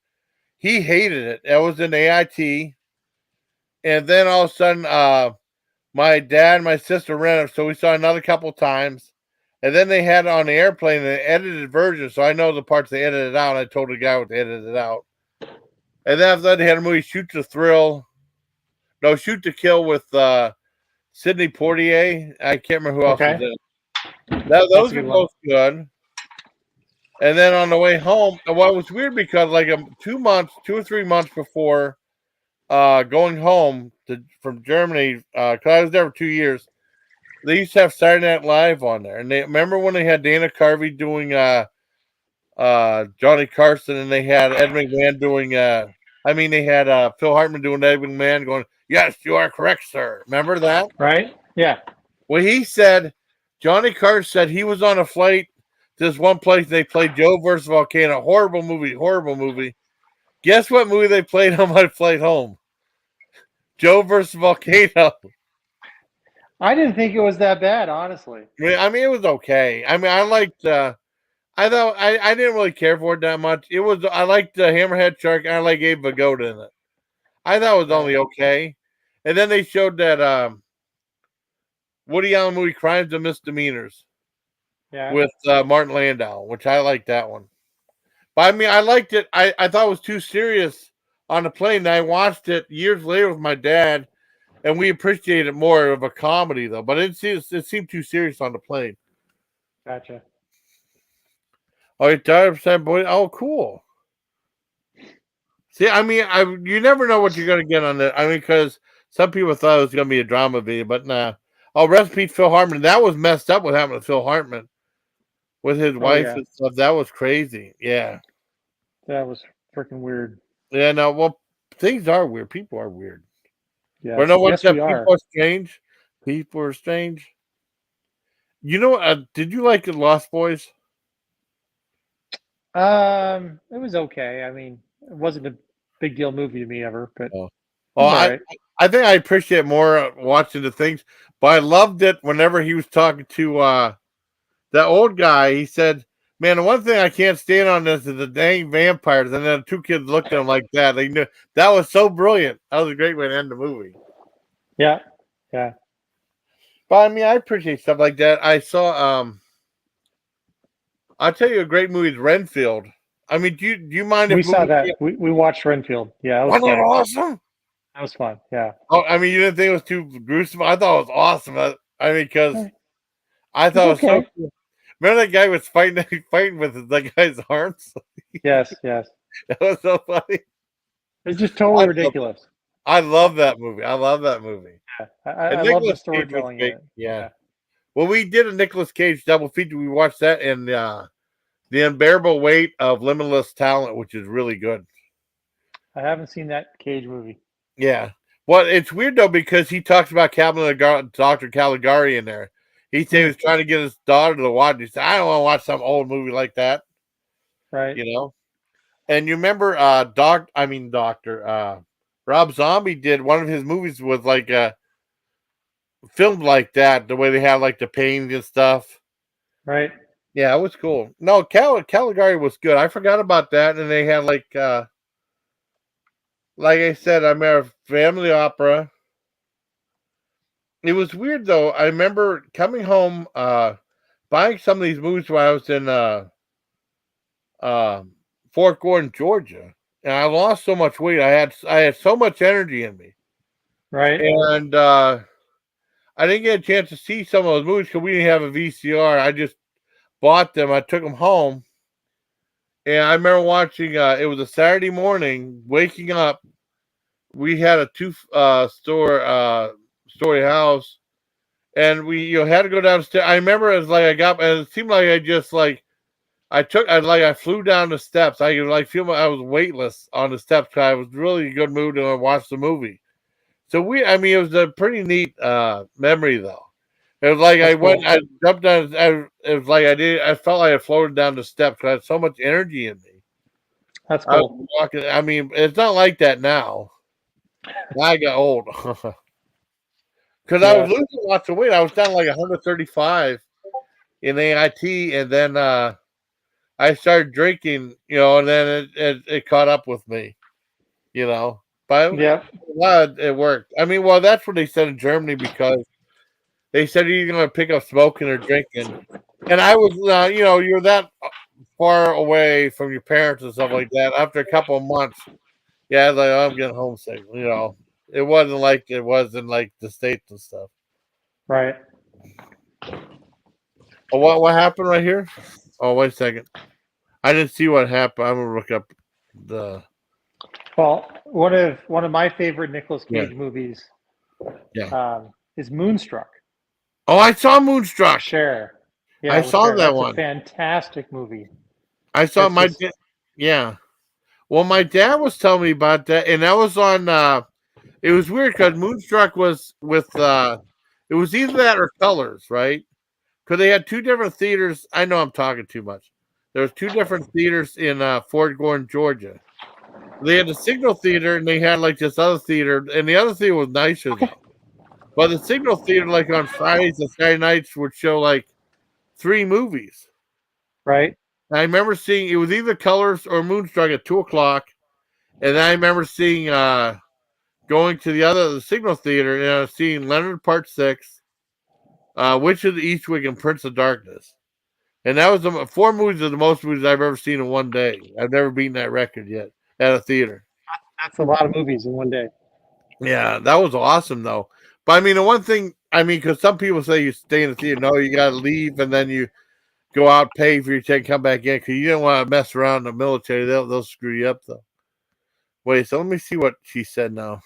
He hated it. It was in AIT, and then all of a sudden, my dad and my sister rented it, so we saw another couple times. And then they had it on the airplane, an edited version, so I know the parts they edited out. I told the guy what they edited out. And then after that, they had a movie Shoot to Thrill. No, Shoot to Kill with Sidney Poitier. I can't remember who else was Okay. in it. That's a Those were good one. both good. And then on the way home, well, it was weird because like 2 or 3 months before going home from Germany, because I was there for 2 years, they used to have Saturday Night Live on there. And they remember when they had Dana Carvey doing Johnny Carson, and they had Ed McMahon doing I mean, they had Phil Hartman doing Edwin Man going, "Yes, you are correct, sir." Remember that? Right? Yeah. Well, he said, Johnny Carter said he was on a flight to this one place. They played Joe versus Volcano. Horrible movie. Horrible movie. Guess what movie they played on my flight home? Joe versus Volcano. I didn't think it was that bad, honestly. I mean, it was okay. I mean, I liked. I thought I didn't really care for it that much. It was. I liked the Hammerhead Shark. And I like Abe Vigoda in it. I thought it was Right. only okay. And then they showed that Woody Allen movie Crimes and Misdemeanors Yeah. with Martin Landau, which I liked that one. But I mean, I liked it. I thought it was too serious on the plane. And I watched it years later with my dad, and we appreciated it more of a comedy though. But it seemed too serious on the plane. Gotcha. Oh, you tired of boy? Oh, cool. See, I mean, you never know what you're gonna get on it. I mean, because some people thought it was gonna be a drama video, but nah. Oh, rest in peace, Phil Hartman. That was messed up what happened to Phil Hartman with his Oh wife yeah. and stuff. That was crazy. Yeah. That was freaking weird. Yeah, no, well, things are weird. People are weird. Yes. But no one Yes, said we are. people are strange. People are strange. You know, did you like the Lost Boys? It was okay. I mean, it wasn't a big deal movie to me ever, but it Oh, oh, was all right. I think I appreciate more watching the things, but I loved it whenever he was talking to that old guy. He said, "Man, the one thing I can't stand on this is the dang vampires." And then two kids looked at him like that. They knew that was so brilliant. That was a great way to end the movie. Yeah. Yeah. But I mean, I appreciate stuff like that. I saw I'll tell you a great movie is Renfield. I mean, do you mind We if saw movies that. We watched Renfield. Yeah, it was wasn't that fun. awesome? That was fun. Yeah. Oh, I mean, you didn't think it was too gruesome? I thought it was awesome. I mean, because It I was thought it was so okay. cool. Remember that guy was fighting with the guy's arms? Yes. Yes. That was so funny. It's just totally ridiculous. I love that movie. I love that movie. Yeah. And I love the Nicolas Cage was storytelling in great. it. Yeah. Yeah. Well, we did a Nicolas Cage double feature. We watched that and The Unbearable Weight of Limitless Talent, which is really good. I haven't seen that Cage movie. Yeah. Well, it's weird though because he talks about Dr. Caligari in there. He said he was trying to get his daughter to watch. He said, "I don't want to watch some old movie like that." Right. You know. And you remember, Doctor Rob Zombie did one of his movies with like filmed like that, the way they had like the paintings and stuff. Right. Yeah, it was cool. No, Caligari was good. I forgot about that, and they had like I said, I remember family opera. It was weird though. I remember coming home, buying some of these movies when I was in uh, Fort Gordon, Georgia, and I lost so much weight. I had so much energy in me, Right. and I didn't get a chance to see some of those movies because we didn't have a VCR. I just bought them. I took them home, and I remember watching. It was a Saturday morning, waking up. We had a story house, and we had to go downstairs. I remember it was like and it seemed like I just I flew down the steps. I could like feel I was weightless on the steps because I was really in a good mood and I watched the movie. So I mean, it was a pretty neat memory though. It was like That's cool. I jumped down. It was like I felt like I floated down the steps because I had so much energy in me. That's I was cool. walking. I mean, it's not like that now. Now I got old because I was Yeah. losing lots of weight. I was down like 135 in AIT, and then I started drinking, and then it caught up with me, But Yeah. glad it worked. I mean, well, that's what they said in Germany because they said you're going to pick up smoking or drinking, and I was, you're that far away from your parents and stuff like that. After a couple of months, yeah, I was like, oh, I'm getting homesick. It wasn't like it was in like the States and stuff. Right. Oh, what happened right here? Oh, wait a second. I didn't see what happened. I'm gonna look up the. Well, one of my favorite Nicolas Yeah. Cage movies Yeah. is Moonstruck. Oh, I saw Moonstruck. Cher. Yeah, I with saw Cher. that That's one. a fantastic movie. I saw It's just, yeah. Well, my dad was telling me about that, and that was on. It was weird because Moonstruck was with. It was either that or Colors, right? Because they had two different theaters. I know I'm talking too much. There was two different theaters in Fort Gordon, Georgia. They had the Signal Theater, and they had like this other theater, and the other theater was nicer though. But the Signal Theater, like on Fridays and Saturday nights, would show like three movies. Right. And I remember seeing it was either Colors or Moonstruck at 2 o'clock, and then I remember seeing going to the Signal Theater and seeing Leonard Part Six, Witch of the Eastwick, and Prince of Darkness. And that was the four movies are the most movies I've ever seen in one day. I've never beaten that record yet at a theater. That's a lot of movies in one day. Yeah, that was awesome though. But I mean, the one thing I mean, because some people say you stay in the theater, no, you got to leave and then you go out, pay for your ticket, come back in because you don't want to mess around in the military. They'll screw you up though. Wait, so let me see what she said now.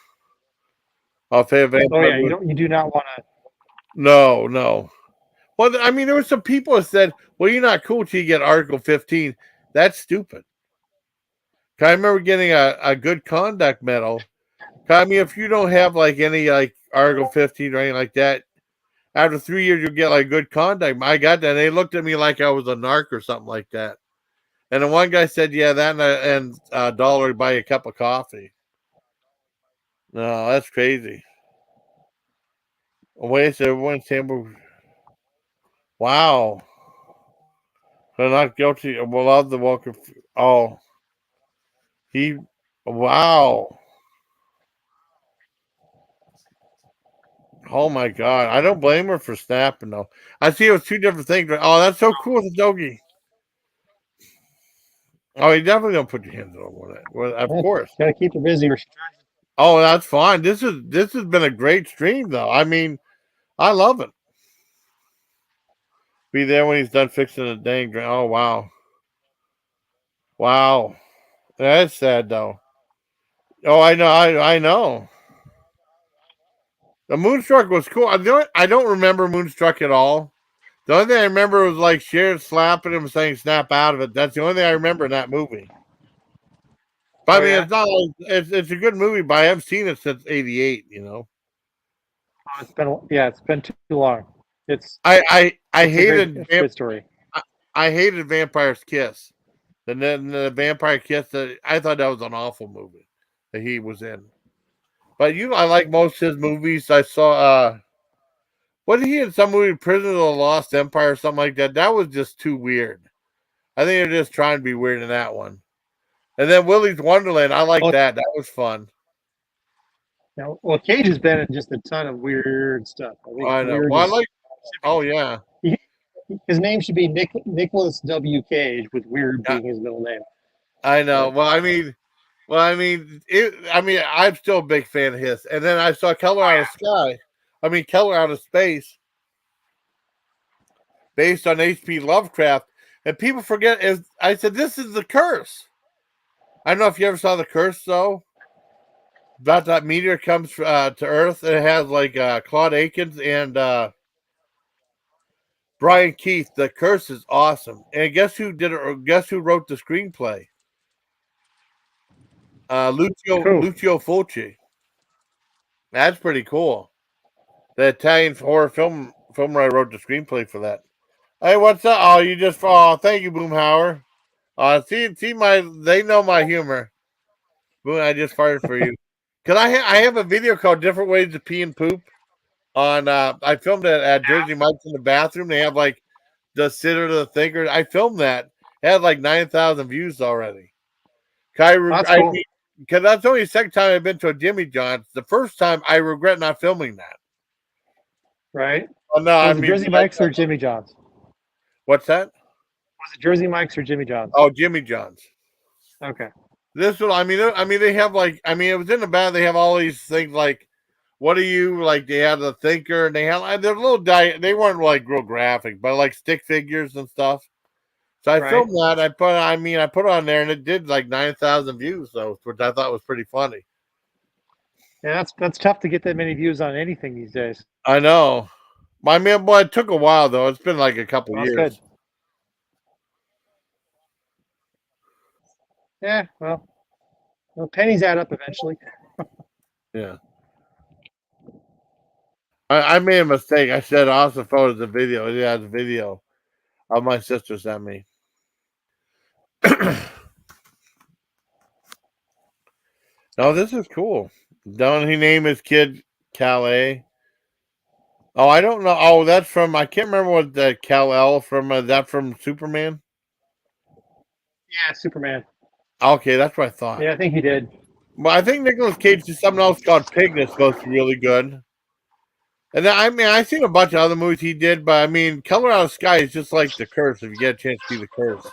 I'll pay a Oh vampire. yeah, you do not want to. No, no. Well, I mean, there were some people that said, "Well, you're not cool till you get Article 15." That's stupid. I remember getting a good conduct medal. I mean, if you don't have like any like Article 15 or anything like that, after 3 years you'll get like good conduct. I got that. And they looked at me like I was a narc or something like that. And then one guy said, "Yeah, that and a dollar to buy a cup of coffee." No, that's crazy. Wait, so everyone's saying, "Wow, they're not guilty." Well, of the Walker. Oh, he. Wow. Oh my god. I don't blame her for snapping though. I see it was two different things. Oh, that's so cool with the doggy. Oh, you definitely don't put your hands over it. Well, of course. Got to keep her busy. Or Oh, that's fine. This has been a great stream though. I mean, I love it. Be there when he's done fixing the dang drink. Oh wow. Wow. That's sad though. Oh, I know, I know. The Moonstruck was cool. I don't remember Moonstruck at all. The only thing I remember was like Sharon slapping him saying snap out of it. That's the only thing I remember in that movie. But oh I mean, yeah, it's not like it's a good movie, but I haven't seen it since '88. it's been too long. It's I it's a great hated it's a good story. I hated Vampire's Kiss. And then the Vampire Kiss. I thought that was an awful movie that he was in. But I like most of his movies. I saw what he in some movie, Prison of the Lost Empire or something like that. That was just too weird. I think they're just trying to be weird in that one. And then Willy's Wonderland, I like Well, that. That was fun. well, Cage has been in just a ton of weird stuff. I think I know. weird Well, I is like. Oh yeah, his name should be Nicholas W. Cage, with weird yeah. being his middle name. I know. But, I'm still a big fan of his. And then I saw Color Out of Sky. Color Out of Space, based on H.P. Lovecraft. And people forget. I said this is the curse. I don't know if you ever saw the curse though. About that meteor comes to Earth and it has like Claude Akins and Brian Keith. The curse is awesome. And guess who did it? Or guess who wrote the screenplay? cool. Lucio Fulci. That's pretty cool. The Italian horror film writer wrote the screenplay for that. Hey, what's up? Oh, you just thank you, Boomhauer. See my they know my humor. Boom, I just farted for you. Cause I have a video called "Different Ways to Pee and Poop" on. I filmed it at Jersey Mike's in the bathroom. They have like the sitter, the thinker. I filmed that. It had like 9,000 views already. That's cool. Because that's only the second time I've been to a Jimmy John's. The first time I regret not filming that. Right? Oh no, Was it Jersey Mike's or Jimmy John's? what's that? Was it Jersey Mike's or Jimmy John's? Oh, Jimmy John's. Okay. This one, they have like, it was in the back. They have all these things like, what are you like? They had the thinker, and they had they're little They weren't like real graphic, but like stick figures and stuff. So I filmed that. I put it on there, and it did like 9,000 views, though, which I thought was pretty funny. Yeah, that's tough to get that many views on anything these days. I know. Well, it took a while though. It's been like a couple That's years. good. Yeah, well, Well, pennies add up eventually. Yeah. I made a mistake. I said awesome photos of video. Yeah, it's a video of my sister sent me. No, this is cool. Don't he name his kid Calais? Oh, I don't know. Oh, that's from I can't remember what the Kal-El from. That from Superman. Yeah, Superman. Okay, that's what I thought. Yeah, I think he did. Well, I think Nicolas Cage did something else called Pig that's supposed to be really good. And then, I mean, I've seen a bunch of other movies he did, but I mean, Color Out of Sky is just like The Curse. If you get a chance to see The Curse,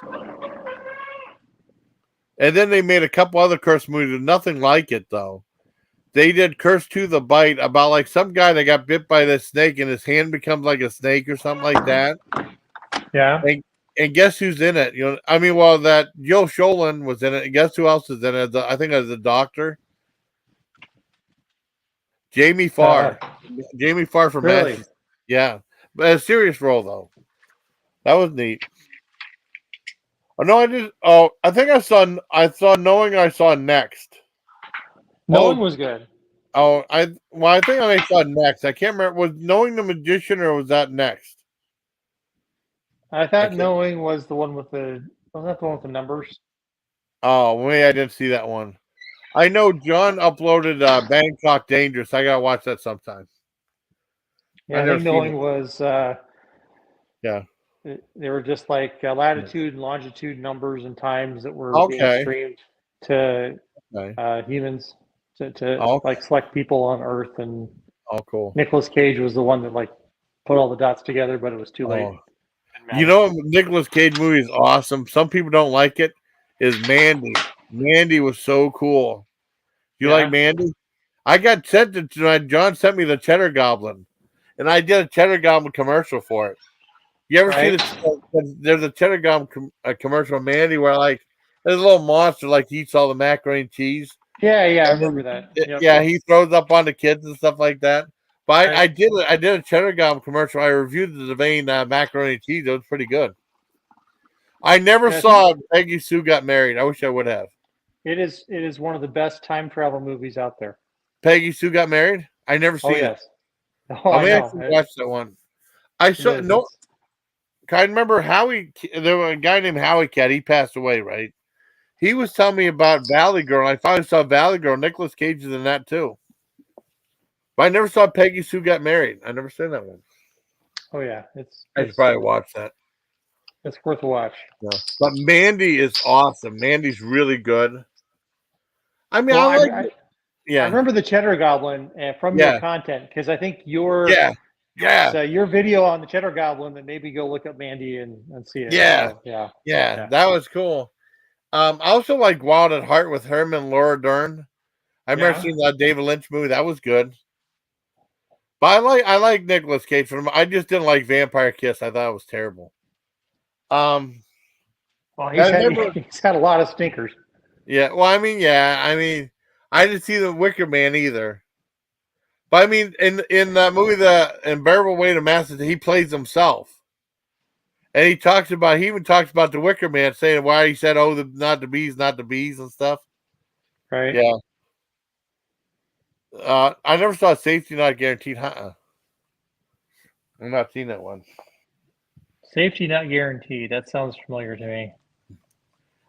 and then they made a couple other Curse movies, nothing like it though. They did Curse to the Bite about like some guy that got bit by this snake and his hand becomes like a snake or something like that. Yeah. And guess who's in it? You know, I mean, well, that Joe Sholin was in it. And guess who else is in it? I think as the doctor, Jamie Farr. Jamie Farr from Really? Manchester. Yeah, but a serious role though. That was neat. Oh no, I did. Oh, I think I saw. I saw Knowing. I saw Next. Knowing was good. Oh, I think I saw Next. I can't remember. Was Knowing the Magician or was that Next? I thought Knowing was the one with the. Wasn't that the one with the numbers? Oh, maybe I didn't see that one. I know John uploaded Bangkok Dangerous. I gotta watch that sometime. Yeah, I think Knowing was. Yeah. They were just like latitude and longitude numbers and times that were being Okay. streamed to humans to like select people on Earth. And cool. Nicolas Cage was the one that like put all the dots together, but it was too late. You know, Nicolas Cage movie is awesome. Some people don't like it. Is Mandy? Mandy was so cool. You like Mandy? I got sent to John sent me the Cheddar Goblin, and I did a Cheddar Goblin commercial for it. You ever see there's a Cheddar Goblin commercial of Mandy where like there's a little monster like eats all the macaroni and cheese. Yeah, I remember that. Yeah, he throws up on the kids and stuff like that. But I did a Cheddar Goblin commercial. I reviewed the vein macaroni and cheese. It was pretty good. I never saw Peggy Sue Got Married. I wish I would have. It is one of the best time travel movies out there. Peggy Sue Got Married? I never seen it. Oh, I may actually watch that one. I saw no. I remember Howie. There was a guy named Howie Cat. He passed away, right? He was telling me about Valley Girl. I finally saw Valley Girl. Nicolas Cage is in that too. But I never saw Peggy Sue Got Married. I never seen that one. Oh yeah, I should probably watch that. It's worth a watch. Yeah. But Mandy is awesome. Mandy's really good. I mean, I remember the Cheddar Goblin from your content because I think your video on the Cheddar Goblin that maybe go look up Mandy and see it. Yeah. So, yeah, that was cool. I also like Wild at Heart with Herman and Laura Dern. I remember seeing that David Lynch movie. That was good. But I like Nicolas Cage from. I just didn't like Vampire Kiss. I thought it was terrible. Well, he's had a lot of stinkers. Yeah. Well, I mean, I didn't see the Wicker Man either. But I mean, in that movie, The Unbearable Weight of Massive, he plays himself, and he even talks about the Wicker Man, saying why he said, "Oh, not the bees and stuff." Right. Yeah. I never saw Safety Not Guaranteed. I'm not seeing that one. Safety Not Guaranteed. That sounds familiar to me.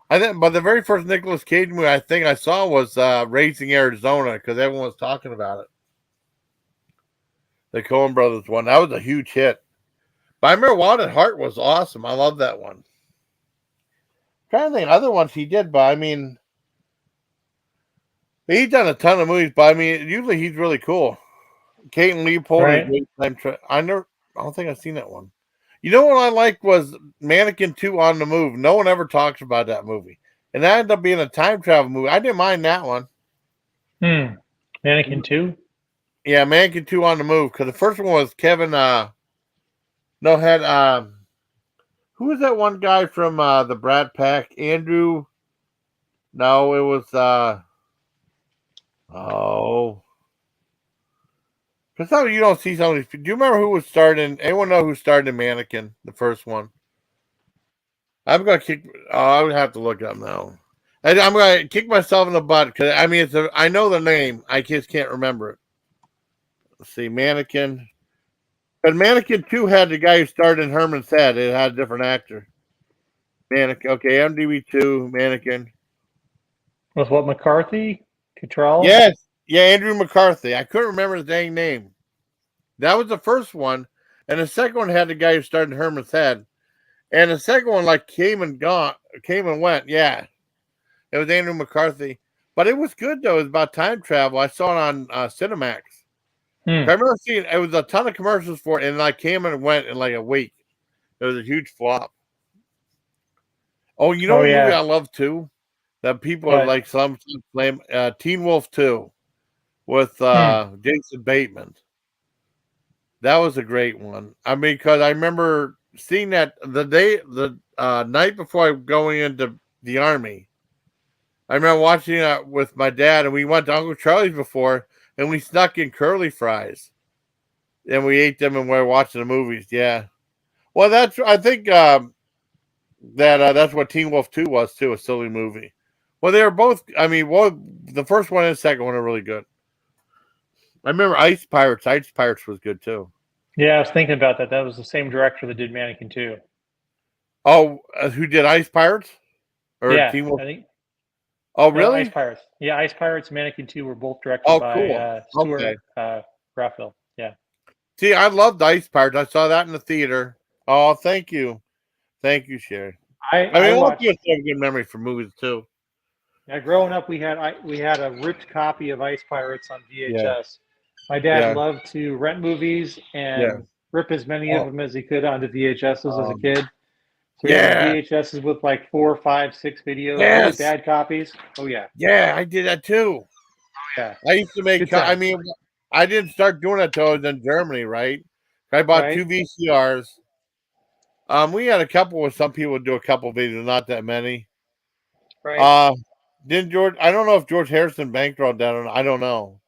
But the very first Nicolas Cage movie I think I saw was Raising Arizona because everyone was talking about it. The Coen Brothers one. That was a huge hit. But I remember Wild at Heart was awesome. I love that one. I'm trying to think of other ones he did, but I mean, he's done a ton of movies, but I mean, usually he's really cool. Kate and Leopold. Right. I don't think I've seen that one. You know what I liked was Mannequin 2 on the Move. No one ever talks about that movie. And that ended up being a time travel movie. I didn't mind that one. Mannequin 2? Yeah, Mannequin 2 on the Move. Because the first one was Kevin, who was that one guy from the Brat Pack? Andrew? No, it was, because you don't see some of these. Do you remember who was starting? Anyone know who started in Mannequin, the first one? I'm going to I would have to look up now. I'm gonna kick myself in the butt because I mean I know the name, I just can't remember it. Let's see, Mannequin. But Mannequin 2 had the guy who starred in Herman's Head. It had a different actor. Mannequin. Okay, MDB 2, Mannequin. With what, McCarthy? Cottrell? Yes. Yeah, Andrew McCarthy. I couldn't remember his dang name. That was the first one. And the second one had the guy who starred in Herman's Head. And the second one like came and went. Yeah. It was Andrew McCarthy. But it was good though. It was about time travel. I saw it on Cinemax. I remember seeing it was a ton of commercials for it, and I came and went in like a week. It was a huge flop. Oh, you know Oh what movie yeah. I love too? That people are But like some flame Teen Wolf 2 with Jason Bateman. That was a great one. I mean, because I remember seeing that the night before I going into the army. I remember watching it with my dad, and we went to Uncle Charlie's before, and we snuck in curly fries, and we ate them, and we were watching the movies. Yeah. Well, that's I think that's what Teen Wolf 2 was too, a silly movie. Well, they were both. I mean, the first one and the second one are really good. I remember Ice Pirates. Ice Pirates was good too. yeah, I was thinking about that. That was the same director that did Mannequin 2. Oh, who did Ice Pirates or Yeah, Teen Wolf? I think Oh, no, Ice really? Pirates. Yeah, Ice Pirates, Mannequin 2 were both directed Oh, by cool. Okay. Stuart Raphael. Yeah. See, I loved Ice Pirates. I saw that in the theater. Oh, thank you, Sherry. I I mean, all of watched. us have good memory for movies too. Yeah, growing up, we had a ripped copy of Ice Pirates on Yeah, VHS. My dad yeah, loved to rent movies yeah. and rip as many of Oh, them as he could onto VHSs as a um, kid. So we had these yeah, VHSs with like 4, 5, 6 videos, really yes, bad copies. Oh yeah, yeah. I did that too. yeah, I used to make. good I times, mean, I didn't start doing it till I was in Germany, right? I bought right? 2 VCRs. We had a couple where some people would do a couple videos, not that many. Right. Uh, didn't George? I don't know if George Harrison bankrolled that or not. I don't know.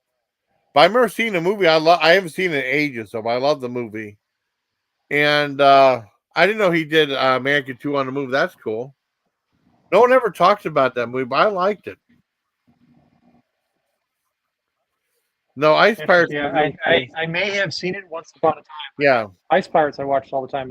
But I remember seeing the movie. I haven't seen it in ages, so but I love the movie. And I didn't know he did American 2 on the movie. That's cool. No one ever talks about that movie, but I liked it. No, Ice Pirates Interesting. was Yeah, real cool. I may have seen it once upon a time. Yeah, Ice Pirates I watched all the time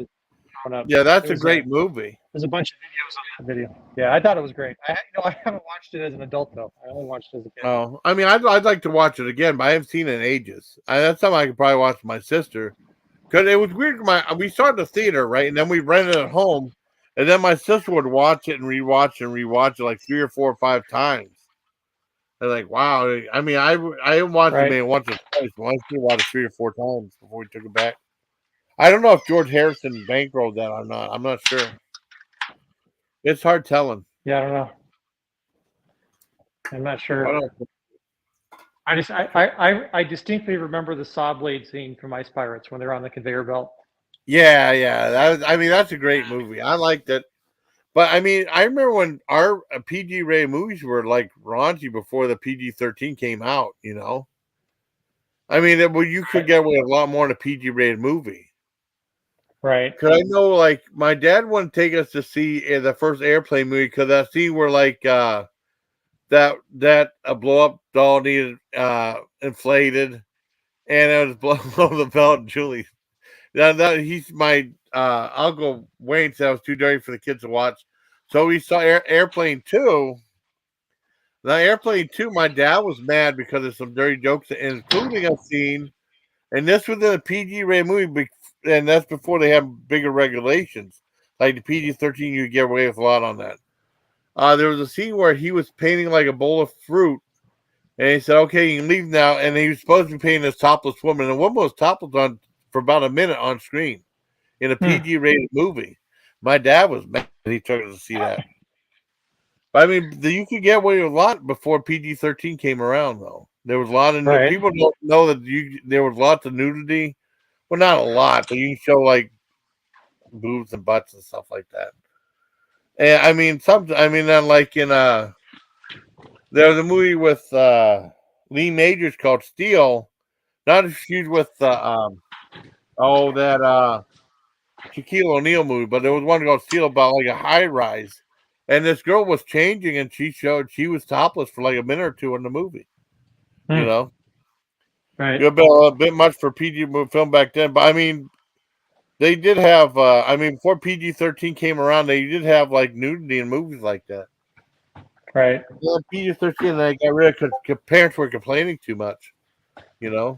growing up. yeah, that's It a was great movie. there's a bunch of videos on that video. Yeah, I thought it was great. I haven't watched it as an adult though. I only watched it as a kid. Oh, I mean, I'd like to watch it again, but I haven't seen it in ages. That's something I could probably watch with my sister because it was weird. We saw it in the theater, right, and then we rented it at home, and then my sister would watch it and rewatch it like 3 or 4 or 5 times. I'm like, wow. I mean, I watched it Right. maybe once or twice, but I still watched it 3 or 4 times before we took it back. I don't know if George Harrison bankrolled that or not. I'm not sure. It's hard telling. Yeah, I don't know. I'm not I sure. don't. I distinctly remember the saw blade scene from Ice Pirates when they're on the conveyor belt. Yeah, yeah. I mean, that's a great movie. I liked it. But I mean, I remember when our PG rated movies were like raunchy before the PG-13 came out. I mean, well, you could Right. get away with a lot more in a PG rated movie. Right. Cause I know, like, my dad wouldn't take us to see the first airplane movie because that scene where like that a blow up doll needed inflated, and it was blow the belt. And Julie, that he's my uncle Wayne said it was too dirty for the kids to watch, so we saw Airplane 2. The Airplane 2, my dad was mad because of some dirty jokes, including a scene, and this was in a PG rated movie, and that's before they have bigger regulations. Like the PG-13, you get away with a lot on that. There was a scene where he was painting like a bowl of fruit, and he said, "Okay, you can leave now." And he was supposed to be painting this topless woman, and the woman was topless on for about a minute on screen in a Hmm. PG rated movie. My dad was mad he took us to see that. But I mean, you could get away with a lot before PG-13 came around, though. There was a lot of Right. people don't know that there was lots of nudity. Well, not a lot, but you can show like boobs and butts and stuff like that. And I mean, then like in there was a movie with Lee Majors called Steel. Not as huge with that Shaquille O'Neal movie, but there was one called Steel about like a high rise, and this girl was changing, and she was topless for like a minute or two in the movie. You Hmm. know, it Right. would have been a bit much for PG film back then, but I mean, they did have. I mean, before PG-13 came around, they did have like nudity in movies like that. Right. Yeah, PG-13, they got rid of because parents were complaining too much. You know,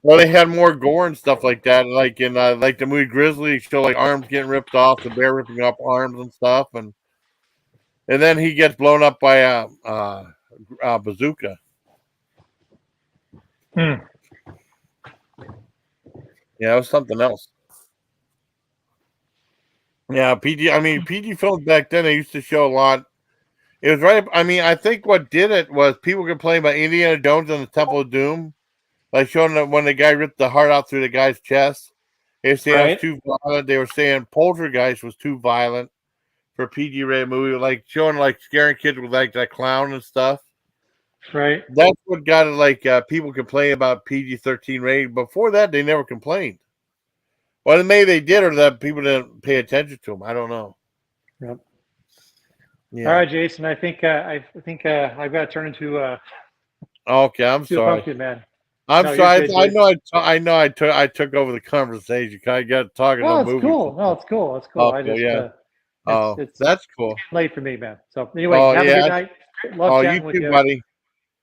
well, they had more gore and stuff like that, like in like the movie Grizzly, show like arms getting ripped off, the bear ripping up arms and stuff, and then he gets blown up by a bazooka. Hmm. Yeah, it was something else. Yeah, PG. I mean, PG films back then they used to show a lot. It was right. I mean, I think what did it was people complaining about Indiana Jones and the Temple of Doom, like showing that when the guy ripped the heart out through the guy's chest. They were saying it was Right. too violent. They were saying Poltergeist was too violent for a PG rated movie, like showing like scaring kids with like that clown and stuff. Right. That's what got it. Like people complain about PG-13 rating. Before that, they never complained. Well, maybe they did, or that people didn't pay attention to them. I don't know. Yep. All Yeah. right, Jason. I think I've got to turn into Okay, I'm to a sorry. pumpkin man. I'm No, you're sorry. good, I dude. know. I took over the conversation. I got talking No, about it's movies. cool. No, it's cool. It's cool. Oh, I cool. just Yeah. it's Oh, it's that's cool. late for me, man. So anyway, Oh, have a good yeah. night. Love Oh, you chatting with too, you. buddy.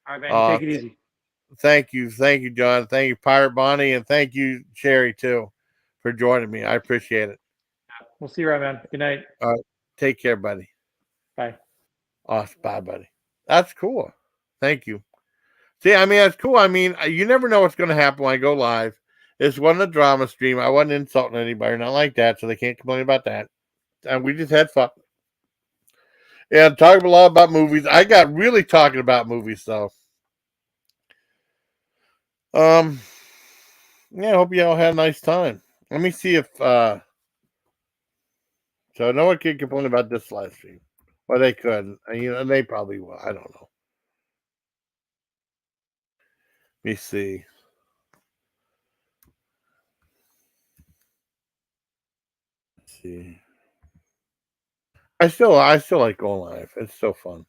All right, man. You Uh, take it easy. thank you, John. Thank you, Pirate Bonnie, and thank you, Sherry, too, for joining me. I appreciate it. We'll see you around, man. Good night. Take care, buddy. Bye. Awesome. Bye, buddy. That's cool. Thank you. See, I mean, that's cool. I mean, you never know what's going to happen when I go live. This wasn't a drama stream. I wasn't insulting anybody, not like that, so they can't complain about that. And we just had fun. And talking a lot about movies. I got really talking about movies, though. Um, yeah, I hope you all had a nice time. Let me see if so no one can complain about this live stream. Well, they could. And they probably will. I don't know. Let me see. Let's see. I still like going live. It's so fun.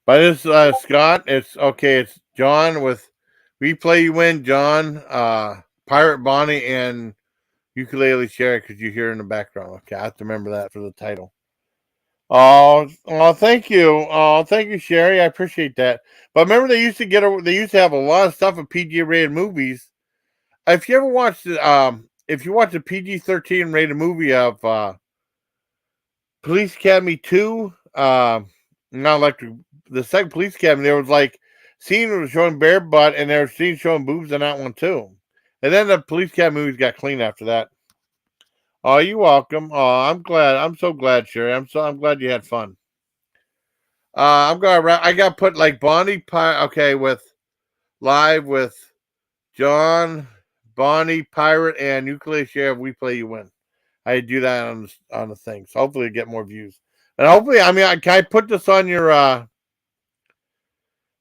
But it's Scott. It's okay. It's John with We Play You Win. John, Pirate Bonnie, and Ukulele Cheri because you hear in the background. Okay, I have to remember that for the title. Thank you. Oh, thank you, Sherry. I appreciate that. But remember, they used to have a lot of stuff in PG rated movies. If you ever watched if you watch a PG-13 rated movie of Police Academy 2, not like the second Police Academy, there was like scene was showing bare butt, and there was scenes showing boobs in that one too. And then the Police Academy movies got clean after that. Oh, you're welcome. Oh, I'm glad. I'm so glad, Sherry. I'm glad you had fun. I'm gonna I got put like Bonnie Pie. Okay, with live with John, Bonnie Pirate, and Ukulele Sheriff. We Play You Win. I do that on the thing, so hopefully get more views. And hopefully, I mean, can I put this on your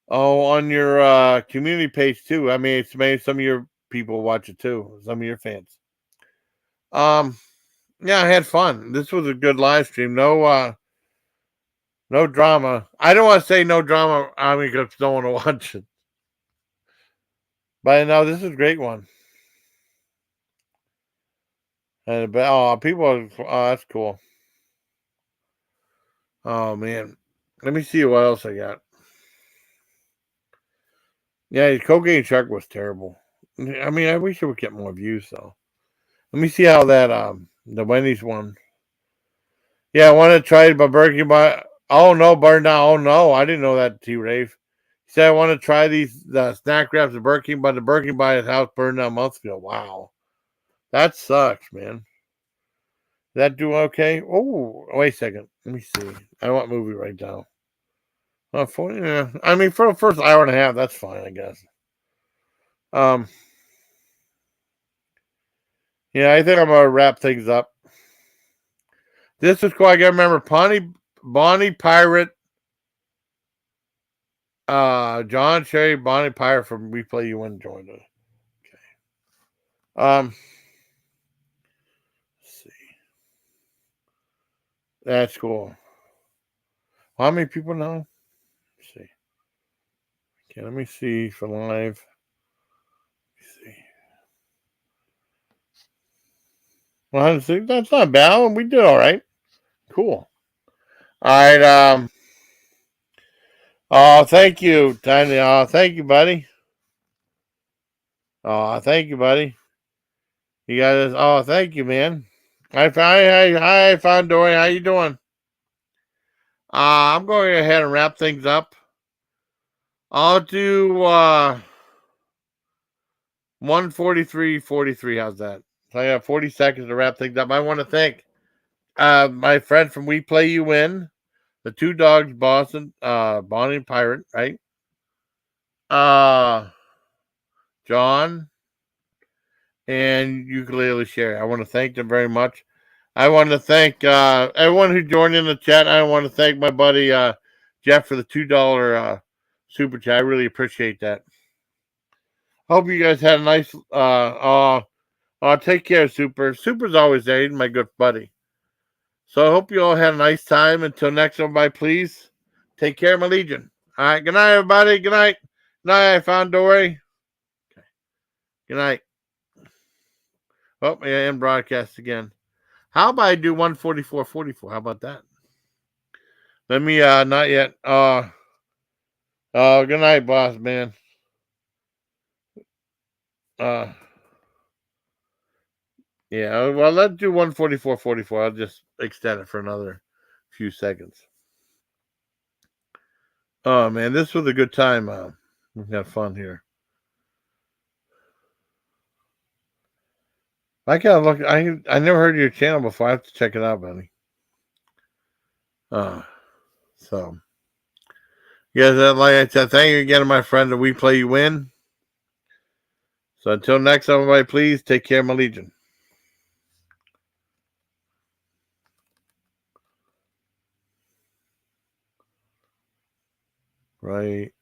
on your community page too? I mean, it's maybe some of your people watch it too. Some of your fans. Um, yeah, I had fun. This was a good live stream. No drama. I don't want to say no drama. I mean, because no one will watch it. But no, this is a great one. And people, that's cool. Oh man, let me see what else I got. Yeah, Cocaine Shark was terrible. I mean, I wish it would get more views though. Let me see how that the Wendy's one. Yeah, I want to try it, but Burger King. Oh no, burned down. Oh no, I didn't know that. T Rave. He said I want to try these snack wraps at Burger King, but the Burger King by his house burned down months ago. Wow, that sucks, man. That do okay? Oh, wait a second. Let me see. I want movie right now. Yeah. I mean, for the first hour and a half, that's fine, I guess. Um, yeah, I think I'm gonna wrap things up. This is cool. I gotta remember Bonnie Pirate, John Sherry, Bonnie Pirate from We Play You Win joined us. Okay. That's cool. How many people now? Let's see. Okay, let me see for live. Let's see. Well, that's not bad. We did all right. Cool. All right. Oh, thank you, Tiny. Oh, thank you, buddy. Oh, thank you, buddy. You guys. Oh, thank you, man. Hi, Fondori. How you doing? I'm going ahead and wrap things up. I'll do 1:43:43. How's that? So I got 40 seconds to wrap things up. I want to thank my friend from We Play You Win, the Two Dogs, Boston, Bonnie and Pirate, right? John and Ukulele Cheri. I want to thank them very much. I want to thank everyone who joined in the chat. I want to thank my buddy Jeff for the $2 super chat. I really appreciate that. Hope you guys had a nice. Take care, Super. Super's always there. He's my good buddy. So I hope you all had a nice time. Until next, everybody, please take care, my legion. All right. Good night, everybody. Good night. Good night. I found Dory. Okay. Good night. Oh, yeah, and broadcast again. How about I do 1:44:44? How about that? Let me not yet. Good night, boss man. Yeah, well, let's do 1:44:44. I'll just extend it for another few seconds. Oh man, this was a good time. We had fun here. I gotta look. I never heard of your channel before. I have to check it out, buddy. So yeah, like I said, thank you again to my friend that We Play You Win. So until next time, everybody, please take care, my legion. Right.